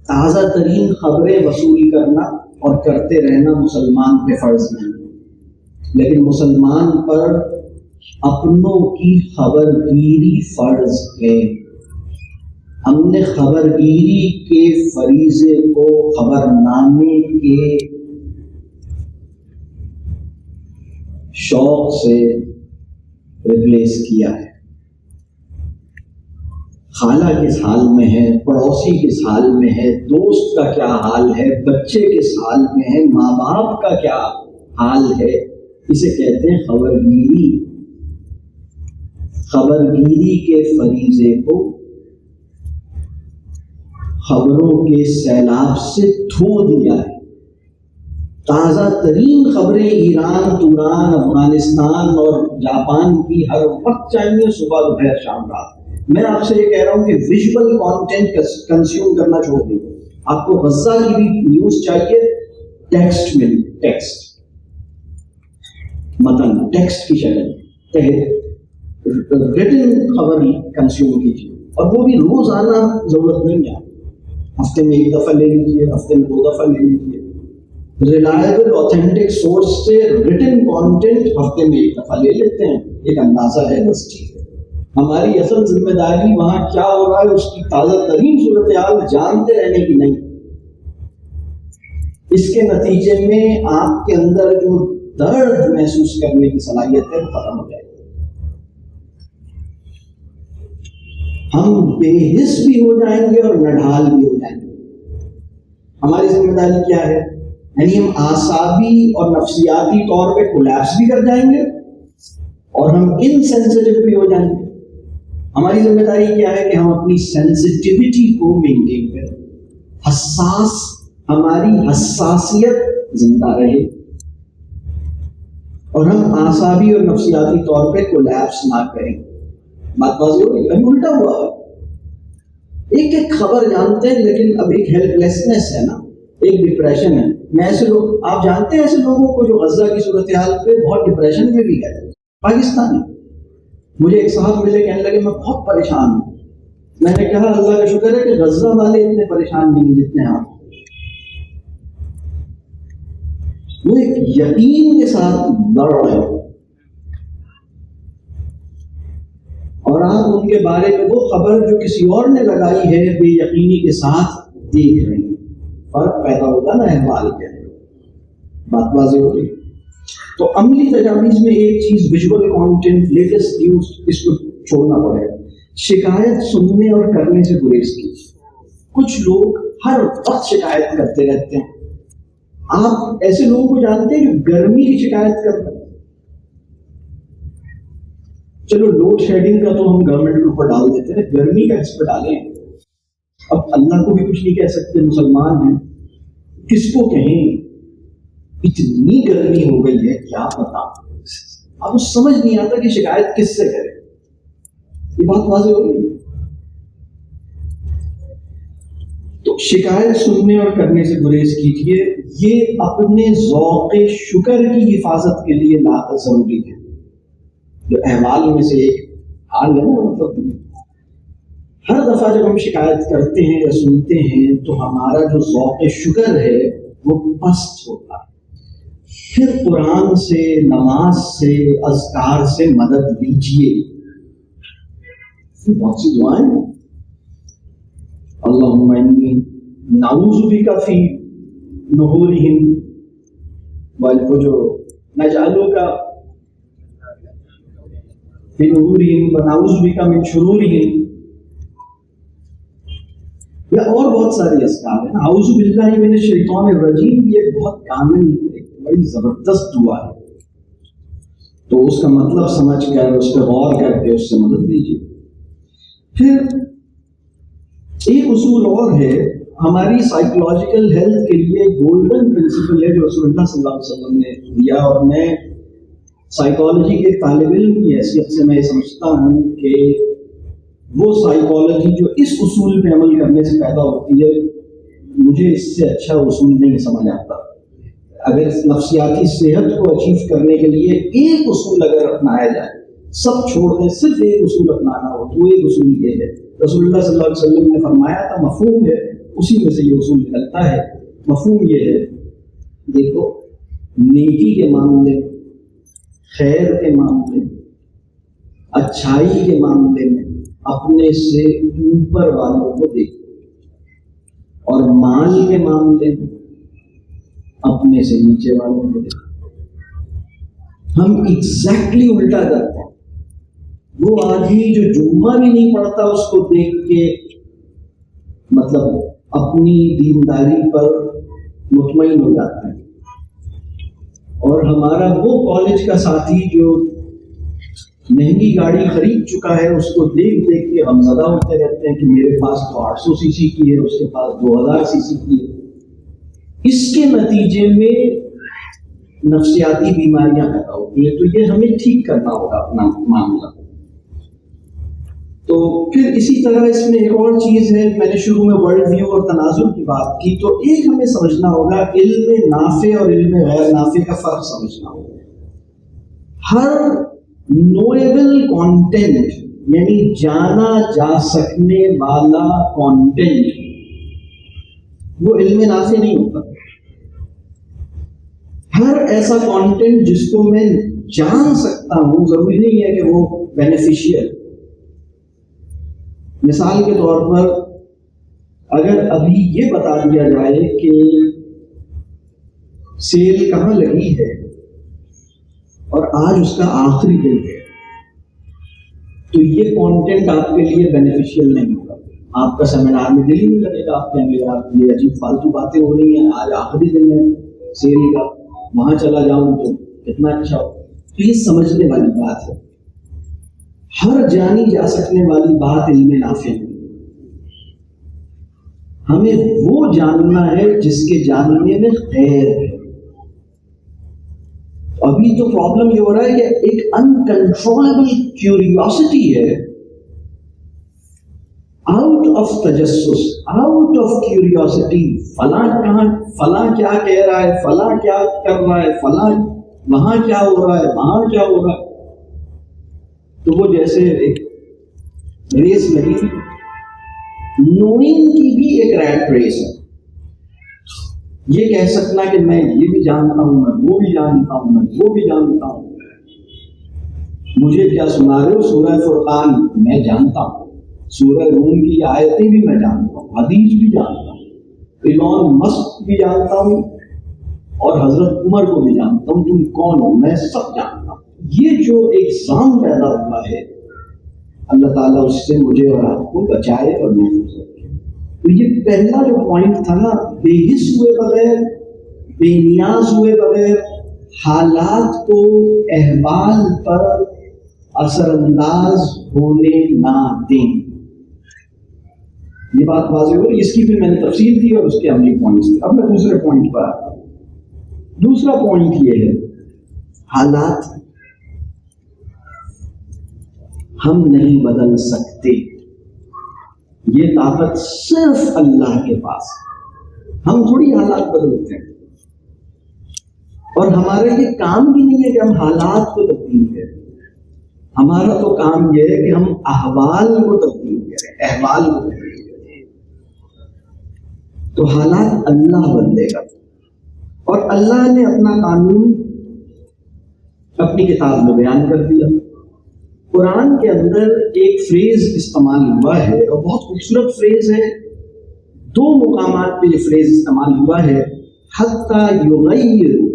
تازہ ترین خبریں وصول کرنا اور کرتے رہنا مسلمان پہ فرض نہیں، لیکن مسلمان پر اپنوں کی خبرگیری فرض ہے۔ ہم نے خبرگیری کے فریضے کو خبرنامے کے شوق سے ریپلیس کیا ہے۔ خالہ کس حال میں ہے، پڑوسی کس حال میں ہے، دوست کا کیا حال ہے، بچے کس حال میں ہے، ماں باپ کا کیا حال ہے، اسے کہتے ہیں خبرگیری۔ خبرگیری کے فریضے کو خبروں کے سیلاب سے دھو دیا ہے۔ تازہ ترین خبریں ایران، توران، افغانستان اور جاپان کی ہر وقت چاہیے، صبح دوپہر شام رات۔ میں آپ سے یہ کہہ رہا ہوں کہ ویژول کانٹینٹ کنزیوم کرنا چھوڑ دیں۔ آپ کو غزہ کی بھی نیوز چاہیے، ٹیکسٹ میں، ٹیکسٹ متن، ٹیکسٹ کی شکل، ریٹن خبر کنزیوم کیجیے، اور وہ بھی روزانہ ضرورت نہیں ہے، ہفتے میں ایک دفعہ لے لیجیے، ہفتے میں 2 دفعہ لے لیجیے۔ ریلائبل آتھینٹک سورس سے ریٹن کانٹینٹ ہفتے میں 1 دفعہ لے لیتے ہیں، ایک اندازہ ہے، بس ٹھیک ہے۔ ہماری اصل ذمہ داری وہاں کیا ہو رہا ہے اس کی تازہ ترین صورتحال جانتے رہنے کی نہیں۔ اس کے نتیجے میں آپ کے اندر جو درد محسوس کرنے کی صلاحیت ہے وہ ختم ہو جائے گی، ہم بے حس بھی ہو جائیں گے اور نڈھال بھی ہو جائیں گے۔ ہماری ذمہ داری کیا ہے؟ یعنی ہم اعصابی اور نفسیاتی طور پہ کولیپس بھی کر جائیں گے اور ہم انسینسٹیو بھی ہو جائیں گے۔ ہماری ذمہ داری کیا ہے کہ ہم اپنی سینسٹیوٹی کو مینٹین کریں، ہماری حساسیت زندہ رہے اور ہم اعصابی اور نفسیاتی طور پہ کولیپس نہ کریں۔ بات واضح ہو گئی؟ ابھی الٹا ہوا ہے، ایک ایک خبر جانتے ہیں لیکن اب ایک ہیلپ لیسنس ہے نا، ایک ڈپریشن ہے۔ میں ایسے لوگ، آپ جانتے ہیں ایسے لوگوں کو جو غزہ کی صورتحال پہ بہت ڈپریشن میں بھی گئے، پاکستانی۔ مجھے ایک صاحب ملے، کہنے لگے میں بہت پریشان ہوں۔ میں نے کہا اللہ کا شکر ہے کہ غزہ والے اتنے پریشان نہیں جتنے آپ۔ وہ ایک یقین کے ساتھ لڑ رہے ہیں اور آپ ان کے بارے میں وہ خبر جو کسی اور نے لگائی ہے بے یقینی کے ساتھ دیکھ رہے ہیں۔ فرق پیدا ہوگا نا احوال کے اندر، بات واضح ہوگی۔ تو عملی تجاویز میں ایک چیز ویژول کانٹینٹ، لیٹسٹ نیوز، اس کو چھوڑنا پڑے گا۔ شکایت سننے اور کرنے سے گریز کی۔ کچھ لوگ ہر وقت شکایت کرتے رہتے ہیں۔ آپ ایسے لوگوں کو جانتے ہیں جو گرمی کی شکایت کرتے ہیں؟ چلو لوڈ شیڈنگ کا تو ہم گورنمنٹ کے اوپر ڈال دیتے ہیں، گرمی کا اس پہ ڈالیں۔ اب اللہ کو بھی کچھ نہیں کہہ سکتے، مسلمان ہیں، کس کو کہیں؟ اتنی گرمی ہو گئی ہے کیا پتا، اب سمجھ نہیں آتا کہ شکایت کس سے کرے۔ یہ بات واضح ہو گئی۔ تو شکایت سننے اور کرنے سے گریز کیجیے، یہ اپنے ذوق شکر کی حفاظت کے لیے ضروری ہے۔ جو احوال میں سے ایک حال ہے نا، مطلب ہر دفعہ جب ہم شکایت کرتے ہیں یا سنتے ہیں تو ہمارا جو ذوق شکر ہے وہ پست ہوتا ہے۔ پھر قرآن سے، نماز سے، اذکار سے مدد لیجیے۔ بہت سی دعائیں ہیں، اللہم انی نعوذ بک فی نحورہم، وہ جو نجعلک فی نحورہم ونعوذ بک من شرورہم، یا اور بہت ساری اذکار ہیں۔ اعوذ باللہ من الشیطان الرجیم بھی ایک بہت کامل، بڑی زبردست دعا ہے، تو اس کا مطلب سمجھ کر، اس پہ غور کر کے اس سے مدد لیجیے۔ پھر ایک اصول اور ہے ہماری سائیکولوجیکل ہیلتھ کے لیے، گولڈن پرنسپل ہے جو رسول اللہ صلی اللہ علیہ وسلم نے دیا، اور میں سائیکالوجی کے طالب علم کی حیثیت سے میں یہ سمجھتا ہوں کہ وہ سائیکالوجی جو اس اصول پہ عمل کرنے سے پیدا ہوتی ہے، مجھے اس سے اچھا اصول نہیں سمجھ آتا. اگر نفسیاتی صحت کو اچیو کرنے کے لیے ایک اصول اگر اپنایا جائے، سب چھوڑ دیں، صرف ایک اصول اپنانا ہو تو ایک اصول یہ ہے. رسول اللہ صلی اللہ علیہ وسلم نے فرمایا تھا، مفہوم ہے، اسی میں سے یہ اصول نکلتا ہے. مفہوم یہ ہے، دیکھو، نیکی کے معاملے میں، خیر کے معاملے میں، اچھائی کے معاملے میں اپنے سے اوپر والوں کو دیکھو، اور مال کے معاملے میں اپنے سے نیچے والوں کو دیکھو. ہم ایگزیکٹلی الٹا کرتے ہیں. وہ آدمی جو جمعہ بھی نہیں پڑھتا، اس کو دیکھ کے مطلب اپنی دینداری پر مطمئن ہو جاتا ہے، اور ہمارا وہ کالج کا ساتھی جو مہنگی گاڑی خرید چکا ہے، اس کو دیکھ کے ہم زدہ ہوتے رہتے ہیں کہ میرے پاس تو 800 سی سی کی ہے، اس کے پاس 2000 سی سی کی ہے. اس کے نتیجے میں نفسیاتی بیماریاں پیدا ہوتی ہیں. تو یہ ہمیں ٹھیک کرنا ہوگا اپنا معاملہ. تو پھر اسی طرح اس میں ایک اور چیز ہے، میں نے شروع میں ورلڈ ویو اور تناظر کی بات کی، تو ایک ہمیں سمجھنا ہوگا، علم نافع اور علم غیر نافع کا فرق سمجھنا ہوگا. ہر نویبل کانٹینٹ، یعنی جانا جا سکنے والا کانٹینٹ، وہ علم نافع نہیں ہوتا. ہر ایسا کانٹینٹ جس کو میں جان سکتا ہوں، ضروری نہیں ہے کہ وہ بینیفیشیل. مثال کے طور پر، اگر ابھی یہ بتا دیا جائے کہ سیل کہاں لگی ہے اور آج اس کا آخری دن ہے، تو یہ کانٹینٹ آپ کے لیے بینیفیشیل نہیں ہوگا. آپ کا سیمینار میں دل ہی نہیں لگے گا. آپ کہیں گے آپ یہ عجیب فالتو باتیں ہو رہی ہیں، آج آخری دن ہے سیل کا، وہاں چلا جاؤں تو کتنا اچھا ہو. تو یہ سمجھنے والی بات ہے. ہر جانی جا سکنے والی بات علم نافع ہے. ہمیں وہ جاننا ہے جس کے جاننے میں خیر ہے. ابھی تو پرابلم یہ ہو رہا ہے کہ ایک انکنٹرولبل کیوریوسٹی ہے، آؤٹ آف تجسس، آؤٹ آف کیوریوسٹی. فلاں کہاں، فلاں کیا کہہ رہا ہے، فلاں کیا کر رہا ہے، فلاں وہاں کیا ہو رہا ہے، وہاں کیا ہو رہا ہے. تو وہ جیسے ایک ریس لگی، نوئنگ کی بھی ایک ریٹ ریس ہے. یہ کہہ سکنا کہ میں یہ بھی جانتا ہوں، میں وہ بھی جانتا ہوں، میں وہ بھی جانتا ہوں. مجھے کیا سنا رہے ہو؟ سورہ فرقان میں جانتا ہوں، سورہ روم کی آیتیں بھی میں جانتا ہوں، حدیث بھی جانتا ہوں، ایلون مسک بھی جانتا ہوں، اور حضرت عمر کو بھی جانتا ہوں. تم کون ہو؟ میں سب جانتا ہوں. یہ جو ایگزام پیدا ہوا ہے، اللہ تعالیٰ اس سے مجھے اور آپ کو بچائے اور محفوظ رکھے. تو یہ پہلا جو پوائنٹ تھا نا، بے حس ہوئے بغیر، بے نیاز ہوئے بغیر، حالات کو احوال پر اثر انداز ہونے نہ دیں. یہ بات واضح ہو رہی، اس کی بھی میں نے تفصیل دی اور اس کے عملی پوائنٹس تھے. اب میں دوسرے پوائنٹ پر آتا ہوں. دوسرا پوائنٹ یہ ہے، حالات ہم نہیں بدل سکتے. یہ طاقت صرف اللہ کے پاس ہے. ہم تھوڑی حالات بدلتے ہیں، اور ہمارا یہ کام بھی نہیں ہے کہ ہم حالات کو تبدیل کریں. ہمارا تو کام یہ ہے کہ ہم احوال کو تبدیل کریں، احوال کو تبدیل کریں. تو حالات اللہ بدلے گا، اور اللہ نے اپنا قانون اپنی کتاب میں بیان کر دیا. قرآن کے اندر ایک فریز استعمال ہوا ہے، اور بہت خوبصورت فریز ہے. دو مقامات پہ یہ فریز استعمال ہوا ہے، حتی یغیروا.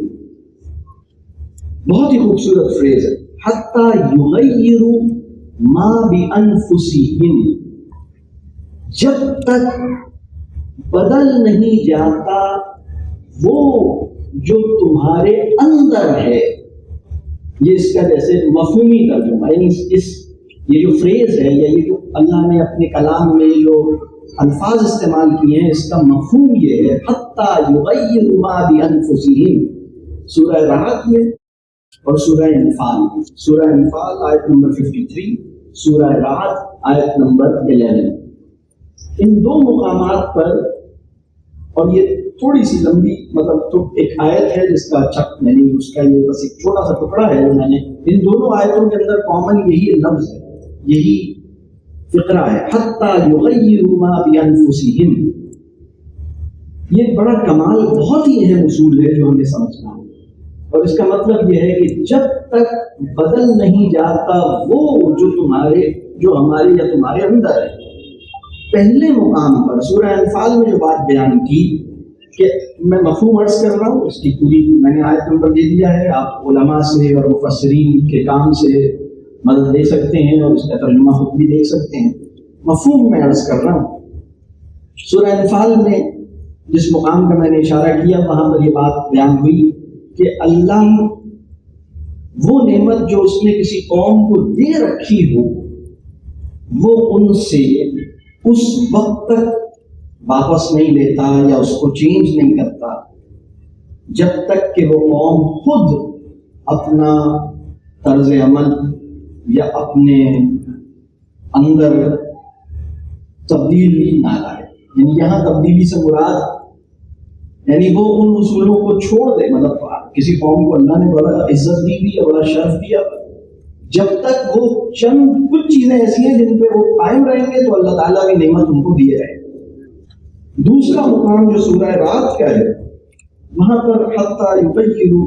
بہت ہی خوبصورت فریز ہے، حتی یغیروا ما بانفسہم. جب تک بدل نہیں جاتا وہ جو تمہارے اندر ہے. یہ اس کا جیسے مفہومی ترجمہ، یعنی یہ جو فریز ہے، یا یہ جو اللہ نے اپنے کلام میں جو الفاظ استعمال کیے ہیں، اس کا مفہوم یہ ہے، حتی یغیروا ما بانفسہم. سورہ رعد میں اور سورہ انفال. سورہ انفال آیت نمبر 53، سورہ رعد آیت نمبر 11. ان دو مقامات پر، اور یہ تھوڑی سی لمبی مطلب تو ایک آیت ہے جس کا میں نے اس کا یہ بس ایک چھوٹا سا ٹکڑا ہے جو میں نے ان دونوں آیتوں کے اندر کامن یہی لفظ ہے، یہی فقرہ ہے، حتی یغیروا ما بانفسہم. یہ بڑا کمال، بہت ہی اہم اصول ہے جو ہمیں سمجھنا ہے، اور اس کا مطلب یہ ہے کہ جب تک بدل نہیں جاتا وہ جو ہمارے یا تمہارے اندر ہے. پہلے مقام پر سورہ انفال میں جو بات بیان کی کہ میں مفہوم عرض کر رہا ہوں، اس کی پوری میں نے آیت نمبر دے دیا ہے، آپ علماء سے اور مفسرین کے کام سے مدد لے سکتے ہیں اور اس کا ترجمہ خود بھی دیکھ سکتے ہیں. مفہوم میں عرض کر رہا ہوں. سورہ انفال میں جس مقام کا میں نے اشارہ کیا وہاں پر یہ بات بیان ہوئی کہ اللہ وہ نعمت جو اس نے کسی قوم کو دے رکھی ہو وہ ان سے اس وقت تک واپس نہیں لیتا یا اس کو چینج نہیں کرتا جب تک کہ وہ قوم خود اپنا طرز عمل یا اپنے اندر تبدیلی نہ لائے. یعنی یہاں تبدیلی سے مراد یعنی وہ ان اصولوں کو چھوڑ دے. مطلب کسی قوم کو اللہ نے بڑا عزت دی بھی اور بڑا شرف دیا، جب تک وہ چند کچھ چیزیں ایسی ہیں جن پہ وہ قائم رہیں گے تو اللہ تعالیٰ کی نعمت ان کو دیے رہے. دوسرا مقام جو سورہ رات کا ہے وہاں پر حتی یغیروا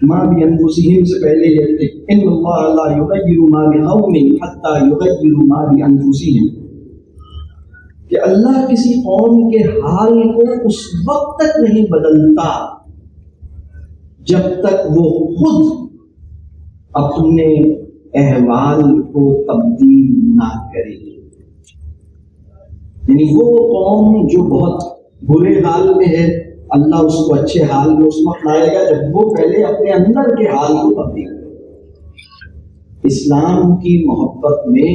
ما بانفسہم سے پہلے یہ ان اللہ لا یغیر ما بقوم حتی یغیروا ما بانفسہم، کہ اللہ کسی قوم کے حال کو اس وقت تک نہیں بدلتا جب تک وہ خود اپنے احوال کو تبدیل نہ کرے. یعنی وہ قوم جو بہت برے حال میں ہے اللہ اس کو اچھے حال میں اس وقت لائے گا جب وہ پہلے اپنے اندر کے حال کو تبدیل کرے. اسلام کی محبت میں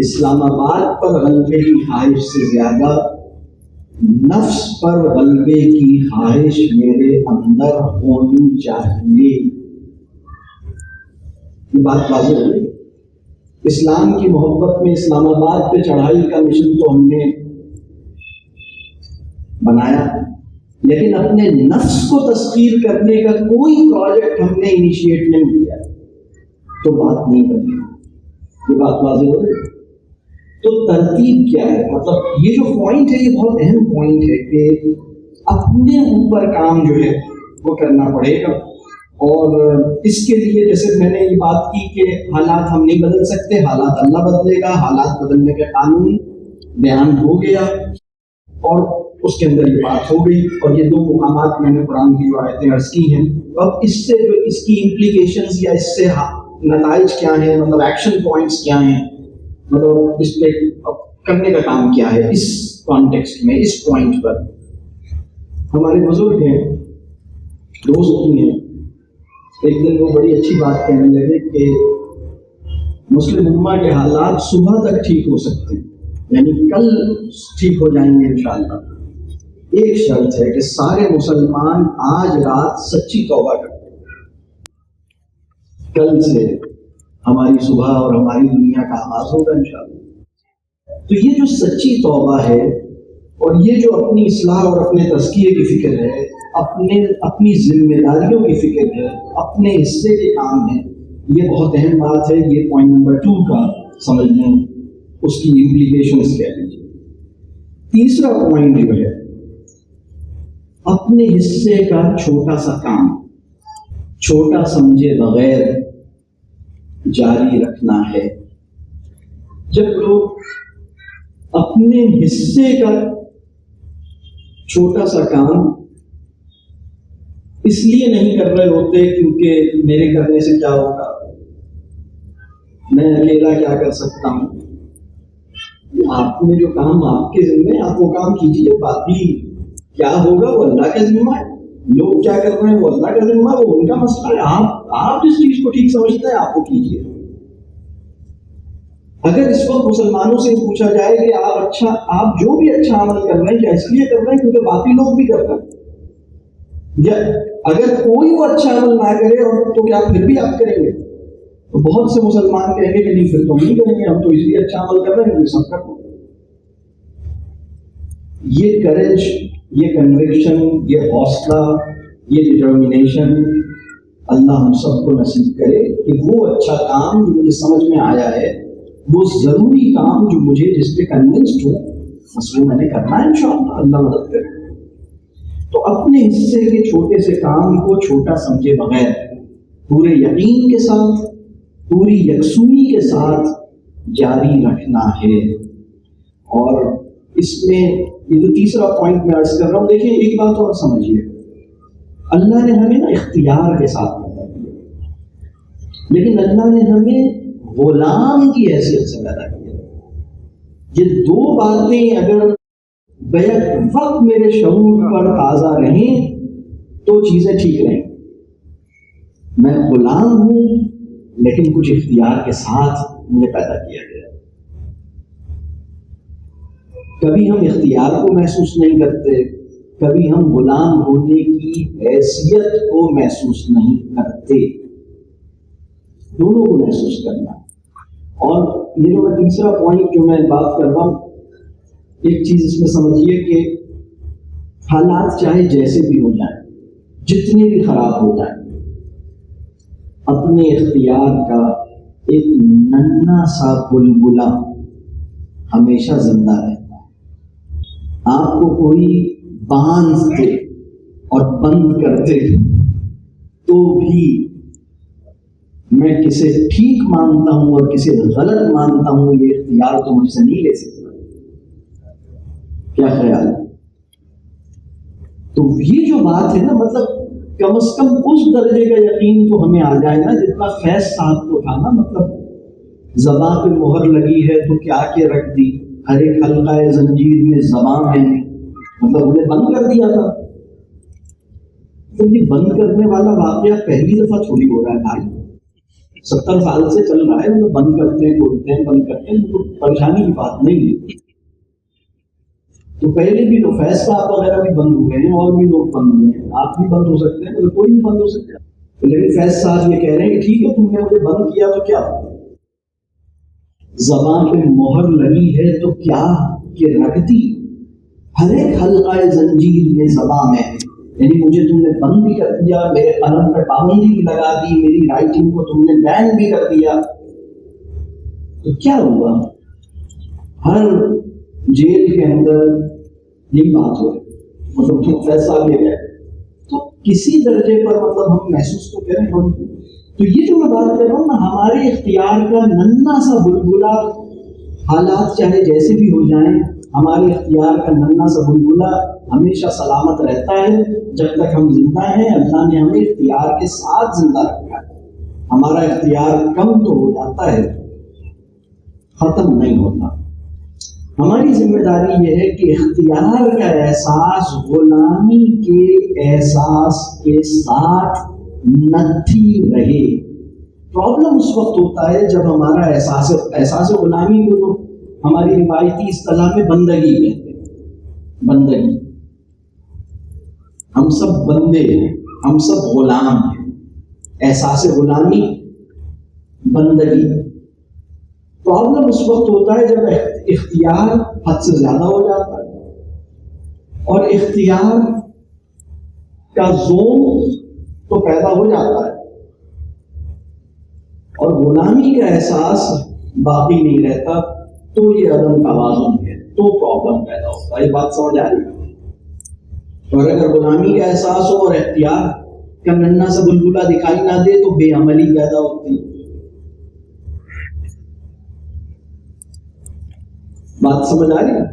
اسلام آباد پر غلبے کی خواہش سے زیادہ نفس پر غلبے کی خواہش میرے اندر ہونی چاہیے. یہ بات واضح ہے. اسلام کی محبت میں اسلام آباد پہ چڑھائی کا مشن تو ہم نے بنایا، لیکن اپنے نفس کو تسخیر کرنے کا کوئی پروجیکٹ ہم نے انیشیٹ نہیں کیا تو بات نہیں بنی. یہ بات واضح ہو رہی ہے. تو ترتیب کیا ہے؟ مطلب یہ جو پوائنٹ ہے یہ بہت اہم پوائنٹ ہے کہ اپنے اوپر کام جو ہے وہ کرنا پڑے گا. اور اس کے لیے جیسے میں نے یہ بات کی کہ حالات ہم نہیں بدل سکتے، حالات اللہ بدلے گا. حالات بدلنے کا قانون بیان ہو گیا اور اس کے اندر یہ بات ہو گئی. اور یہ دو مقامات میں نے قرآن کی جو آیتیں عرض کی ہیں، اب اس سے جو اس کی امپلیکیشنز یا اس سے نتائج کیا ہیں، مطلب ایکشن پوائنٹس کیا ہیں، مطلب اس پہ کرنے کا کام کیا ہے اس کانٹیکسٹ میں، اس پوائنٹ پر. ہمارے بزرگ ہیں، دوست بھی ہیں، ایک دن وہ بڑی اچھی بات کہنے لگے کہ مسلم امہ کے حالات صبح تک ٹھیک ہو سکتے ہیں، یعنی کل ٹھیک ہو جائیں گے انشاءاللہ. ایک شرط ہے کہ سارے مسلمان آج رات سچی توبہ کریں، کل سے ہماری صبح اور ہماری دنیا کا آغاز ہوگا انشاءاللہ. تو یہ جو سچی توبہ ہے اور یہ جو اپنی اصلاح اور اپنے تزکیے کی فکر ہے، اپنی ذمہ داریوں کی فکر ہے، اپنے حصے کے کام ہے، یہ بہت اہم بات ہے. یہ پوائنٹ نمبر 2 کا سمجھ لیں، اس کی امپلیکیشنز کہہ لیجیے. تیسرا پوائنٹ جو ہے اپنے حصے کا چھوٹا سا کام چھوٹا سمجھے بغیر جاری رکھنا ہے. جب لوگ اپنے حصے کا چھوٹا سا کام اس لیے نہیں کر رہے ہوتے کیونکہ میرے کرنے سے کیا ہوگا، میں اکیلا کیا کر سکتا ہوں، آپ نے جو کام آپ کے ذمہ آپ وہ کام کیجیے، باقی کیا ہوگا وہ اللہ کا ذمہ ہے. لوگ کیا کر رہے ہیں وہ اللہ کا ذمہ، وہ ان کا مسئلہ ہے. آپ جس چیز کو ٹھیک سمجھتے ہیں آپ وہ کیجیے. اگر اس وقت مسلمانوں سے پوچھا جائے کہ آپ جو بھی اچھا عمل کر رہے ہیں کیا اس لیے کر رہے ہیں کیونکہ باقی لوگ بھی کر رہے ہیں، یا اگر کوئی وہ اچھا عمل نہ کرے اور تو کیا پھر بھی آپ کریں گے؟ تو بہت سے مسلمان کہیں گے کہ نہیں پھر تو نہیں کریں گے، ہم تو اس لیے اچھا عمل کر رہے ہیں سب کر دو۔ یہ کریج، یہ کنوکشن، یہ حوصلہ، یہ ڈٹرمنیشن اللہ ہم سب کو نصیب کرے کہ وہ اچھا کام جو مجھے سمجھ میں آیا ہے، وہ ضروری کام جو مجھے جس پہ کنونسڈ ہوں، بس وہ میں نے کرنا ہے انشاءاللہ، اللہ مدد کرے۔ تو اپنے حصے کے چھوٹے سے کام کو چھوٹا سمجھے بغیر پورے یقین کے ساتھ، پوری یکسوئی کے ساتھ جاری رکھنا ہے۔ اور اس میں یہ جو تیسرا پوائنٹ میں عرض کر رہا ہوں، دیکھیں ایک بات اور سمجھیے، اللہ نے ہمیں نا اختیار کے ساتھ پیدا کیا، لیکن اللہ نے ہمیں غلام کی حیثیت سے پیدا کیا۔ یہ دو باتیں اگر بیک وقت میرے شعور پر تازہ رہیں تو چیزیں ٹھیک رہیں۔ میں غلام ہوں لیکن کچھ اختیار کے ساتھ مجھے پیدا کیا گیا۔ کبھی ہم اختیار کو محسوس نہیں کرتے، کبھی ہم غلام ہونے کی حیثیت کو محسوس نہیں کرتے، دونوں کو محسوس کرنا۔ اور یہ جو میں تیسرا پوائنٹ جو میں بات کر رہا ہوں، ایک چیز اس میں سمجھیے کہ حالات چاہے جیسے بھی ہو جائیں، جتنے بھی خراب ہو جائیں، اپنے اختیار کا ایک ننھا سا بلبلا ہمیشہ زندہ رہتا ہے۔ آپ کو کوئی باندھتے اور بند کرتے تو بھی میں کسے ٹھیک مانتا ہوں اور کسے غلط مانتا ہوں، یہ اختیار تو مجھ سے نہیں لے سکتا۔ کیا خیال ہے؟ تو یہ جو بات ہے نا، مطلب کم از کم اس درجے کا یقین تو ہمیں آ جائے نا جتنا فیض صاحب کو تھا نا، مطلب زباں پہ مہر لگی ہے تو کیا کہ رکھ دی، ہر ایک حلقہ زنجیر میں زباں ہے، مطلب انہیں بند کر دیا تھا۔ تو یہ بند کرنے والا واقعہ پہلی دفعہ تھوڑی ہو رہا ہے بھائی، 70 سال سے چل رہا ہے، انہیں بند کرتے ہیں، کھولتے ہیں، بند کرتے ہیں، تو پریشانی کی بات نہیں ہے۔ تو پہلے بھی لوگ فیض صاحب وغیرہ بھی بند ہوئے ہیں، اور بھی لوگ بند ہوئے ہیں، آپ بھی بند ہو سکتے ہیں، کوئی بھی بند ہو سکتا ہے۔ لیکن فیض صاحب یہ کہہ رہے ہیں کہ ٹھیک ہے، تم نے مجھے بند کیا تو کیا، زبان پہ مہر لگی ہے تو کیا کہ رکھ دی، ہر ایک حلقہ زنجیر میں زباں میں، یعنی مجھے تم نے بند بھی کر دیا، میرے قلم پہ پابندی بھی لگا دی، میری رائٹنگ کو تم نے بین بھی کر دیا، تو کیا ہوا؟ ہر جیل کے اندر یہی بات ہو، مطلب فیصلہ لے گئے تو کسی درجے پر مطلب ہم محسوس تو کریں۔ تو یہ جو میں بات کر رہا ہوں نا، ہمارے اختیار کا ننھا سا بلبلا، حالات چاہے جیسے بھی ہو جائیں، ہمارے اختیار کا ننھا سا بلبلا ہمیشہ سلامت رہتا ہے جب تک ہم زندہ ہیں۔ اللہ نے ہمیں اختیار کے ساتھ زندہ رکھا ہے، ہمارا اختیار کم تو ہو جاتا ہے، ختم نہیں ہوتا۔ ہماری ذمہ داری یہ ہے کہ اختیار کا احساس غلامی کے احساس کے ساتھ نتھی رہے۔ پرابلم اس وقت ہوتا ہے جب ہمارا احساس غلامی کو جو ہماری روایتی اصطلاح میں بندگی کہتے ہیں، بندگی، ہم سب بندے ہیں، ہم سب غلام ہیں، احساس غلامی، بندگی۔ پرابلم اس وقت ہوتا ہے جب اختیار حد سے زیادہ ہو جاتا ہے، اور اختیار کا زون تو پیدا ہو جاتا ہے اور غلامی کا احساس باقی نہیں رہتا، تو یہ عدم توازن ہے، تو پرابلم پیدا ہوتا ہے۔ یہ بات سمجھ آ رہی ہے؟ اور اگر غلامی کا احساس ہو اور اختیار کا ننھا سا بلبلا دکھائی نہ دے تو بے عملی پیدا ہوتی ہے۔ بات سمجھ آ رہی ہے؟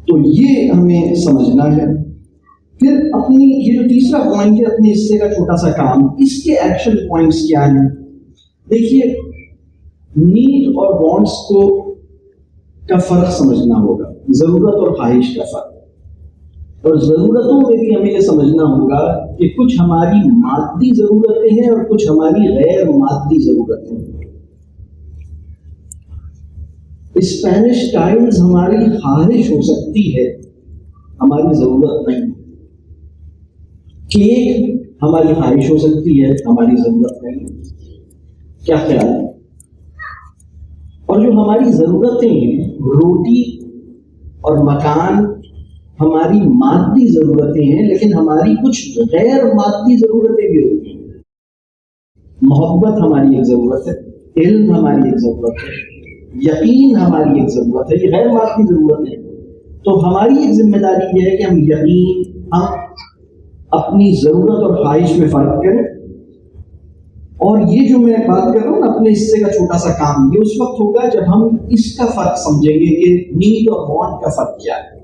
تو یہ ہمیں سمجھنا ہے۔ پھر اپنی یہ جو تیسرا پوائنٹ ہے، اپنے حصے کا چھوٹا سا کام، اس کے ایکشن پوائنٹس کیا ہیں؟ دیکھیے، نیڈ اور وانٹس کو کا فرق سمجھنا ہوگا، ضرورت اور خواہش کا فرق۔ اور ضرورتوں میں بھی ہمیں یہ سمجھنا ہوگا کہ کچھ ہماری مادی ضرورتیں ہیں اور کچھ ہماری غیر مادی ضرورتیں ہیں۔ اسپینش ٹائلز ہماری خواہش ہو سکتی ہے، ہماری ضرورت نہیں۔ کیک ہماری خواہش ہو سکتی ہے، ہماری ضرورت نہیں. کیا خیال ہے؟ اور جو ہماری ضرورتیں ہیں، روٹی اور مکان ہماری مادی ضرورتیں ہیں، لیکن ہماری کچھ غیر مادی ضرورتیں بھی ہوتی ہیں. محبت ہماری ایک ضرورت ہے، علم ہماری ایک ضرورت ہے، یقین ہماری ایک ضرورت ہے. یہ غیر مادی ضرورت ہے. تو ہماری ایک ذمہ داری یہ ہے کہ ہم یقین، ہم اپنی ضرورت اور خواہش میں فرق کریں. اور یہ جو میں بات کر رہا ہوں نا، اپنے حصے کا چھوٹا سا کام، یہ اس وقت ہوگا جب ہم اس کا فرق سمجھیں گے کہ نیڈ اور وانٹ کا فرق کیا ہے.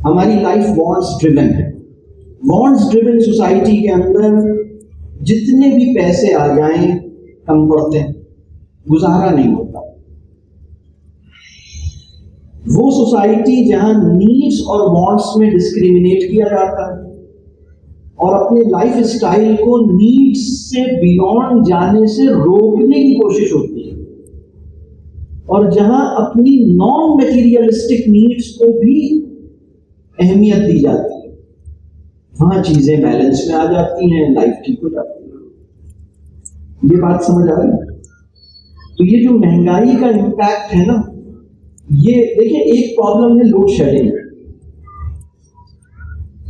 ہماری لائف وانٹس ڈریون ہے. وانٹس ڈریون سوسائٹی کے اندر جتنے بھی پیسے آ جائیں کم پڑتے ہیں، گزارا نہیں ہوتا. وہ سوسائٹی جہاں نیڈس اور وانٹس میں ڈسکریمنیٹ کیا جاتا ہے اور اپنے لائف اسٹائل کو نیڈس سے بیونڈ جانے سے روکنے کی کوشش ہوتی ہے، اور جہاں اپنی نان میٹیریلسٹک نیڈس کو بھی اہمیت دی جاتی ہے، وہاں چیزیں بیلنس میں آ جاتی ہیں، لائف ٹھیک ہو جاتی ہے. یہ بات سمجھ آ رہی ہے؟ تو یہ جو مہنگائی کا امپیکٹ ہے نا، یہ دیکھیں ایک پرابلم ہے لوڈ شیڈنگ،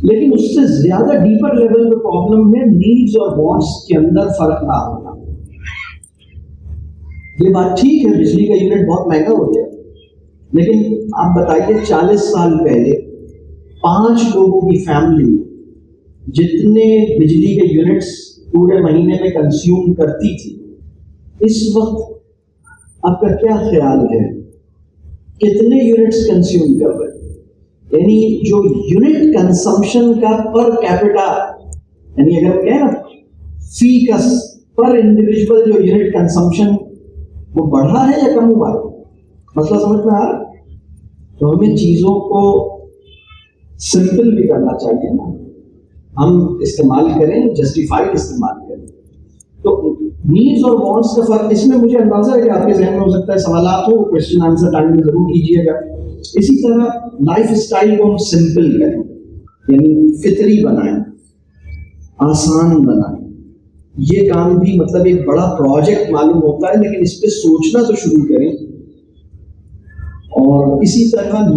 لیکن اس سے زیادہ ڈیپر لیول پہ پرابلم ہے نیڈز اور وانٹس کے اندر فرق نہ ہونا. یہ بات ٹھیک ہے، بجلی کا یونٹ بہت مہنگا ہو گیا، لیکن آپ بتائیے 40 سال پہلے 5 لوگوں کی فیملی جتنے بجلی کے یونٹس پورے مہینے میں کنزیوم کرتی تھی، اس وقت آپ کا کیا خیال ہے کتنے یونٹس کنزیوم کر رہے ہیں؟ یعنی جو یونٹ کنزمپشن کا پر کیپٹا، یعنی اگر کہیں نا فی کس پر انڈیویجول جو یونٹ کنزمپشن، وہ بڑھا ہے یا کم ہوا ہے؟ مسئلہ سمجھ میں آ رہا ہے؟ تو ہمیں چیزوں کو سمپل بھی کرنا چاہیے نا، ہم استعمال کریں، جسٹیفائڈ استعمال کریں. تو نیڈز اور وانٹس کا فرق، اس میں مجھے اندازہ ہے کہ آپ کے ذہن میں ہو سکتا ہے سوالات ہو، کوشچن آنسر ٹائم میں ضرور کیجیے گا. اسی طرح لائف اسٹائل کو ہم سمپل کریں، یعنی فطری بنائیں، آسان بنائیں. یہ کام بھی مطلب ایک بڑا پروجیکٹ معلوم ہوتا ہے، لیکن اس پہ سوچنا تو شروع کریں. اور اسی طرح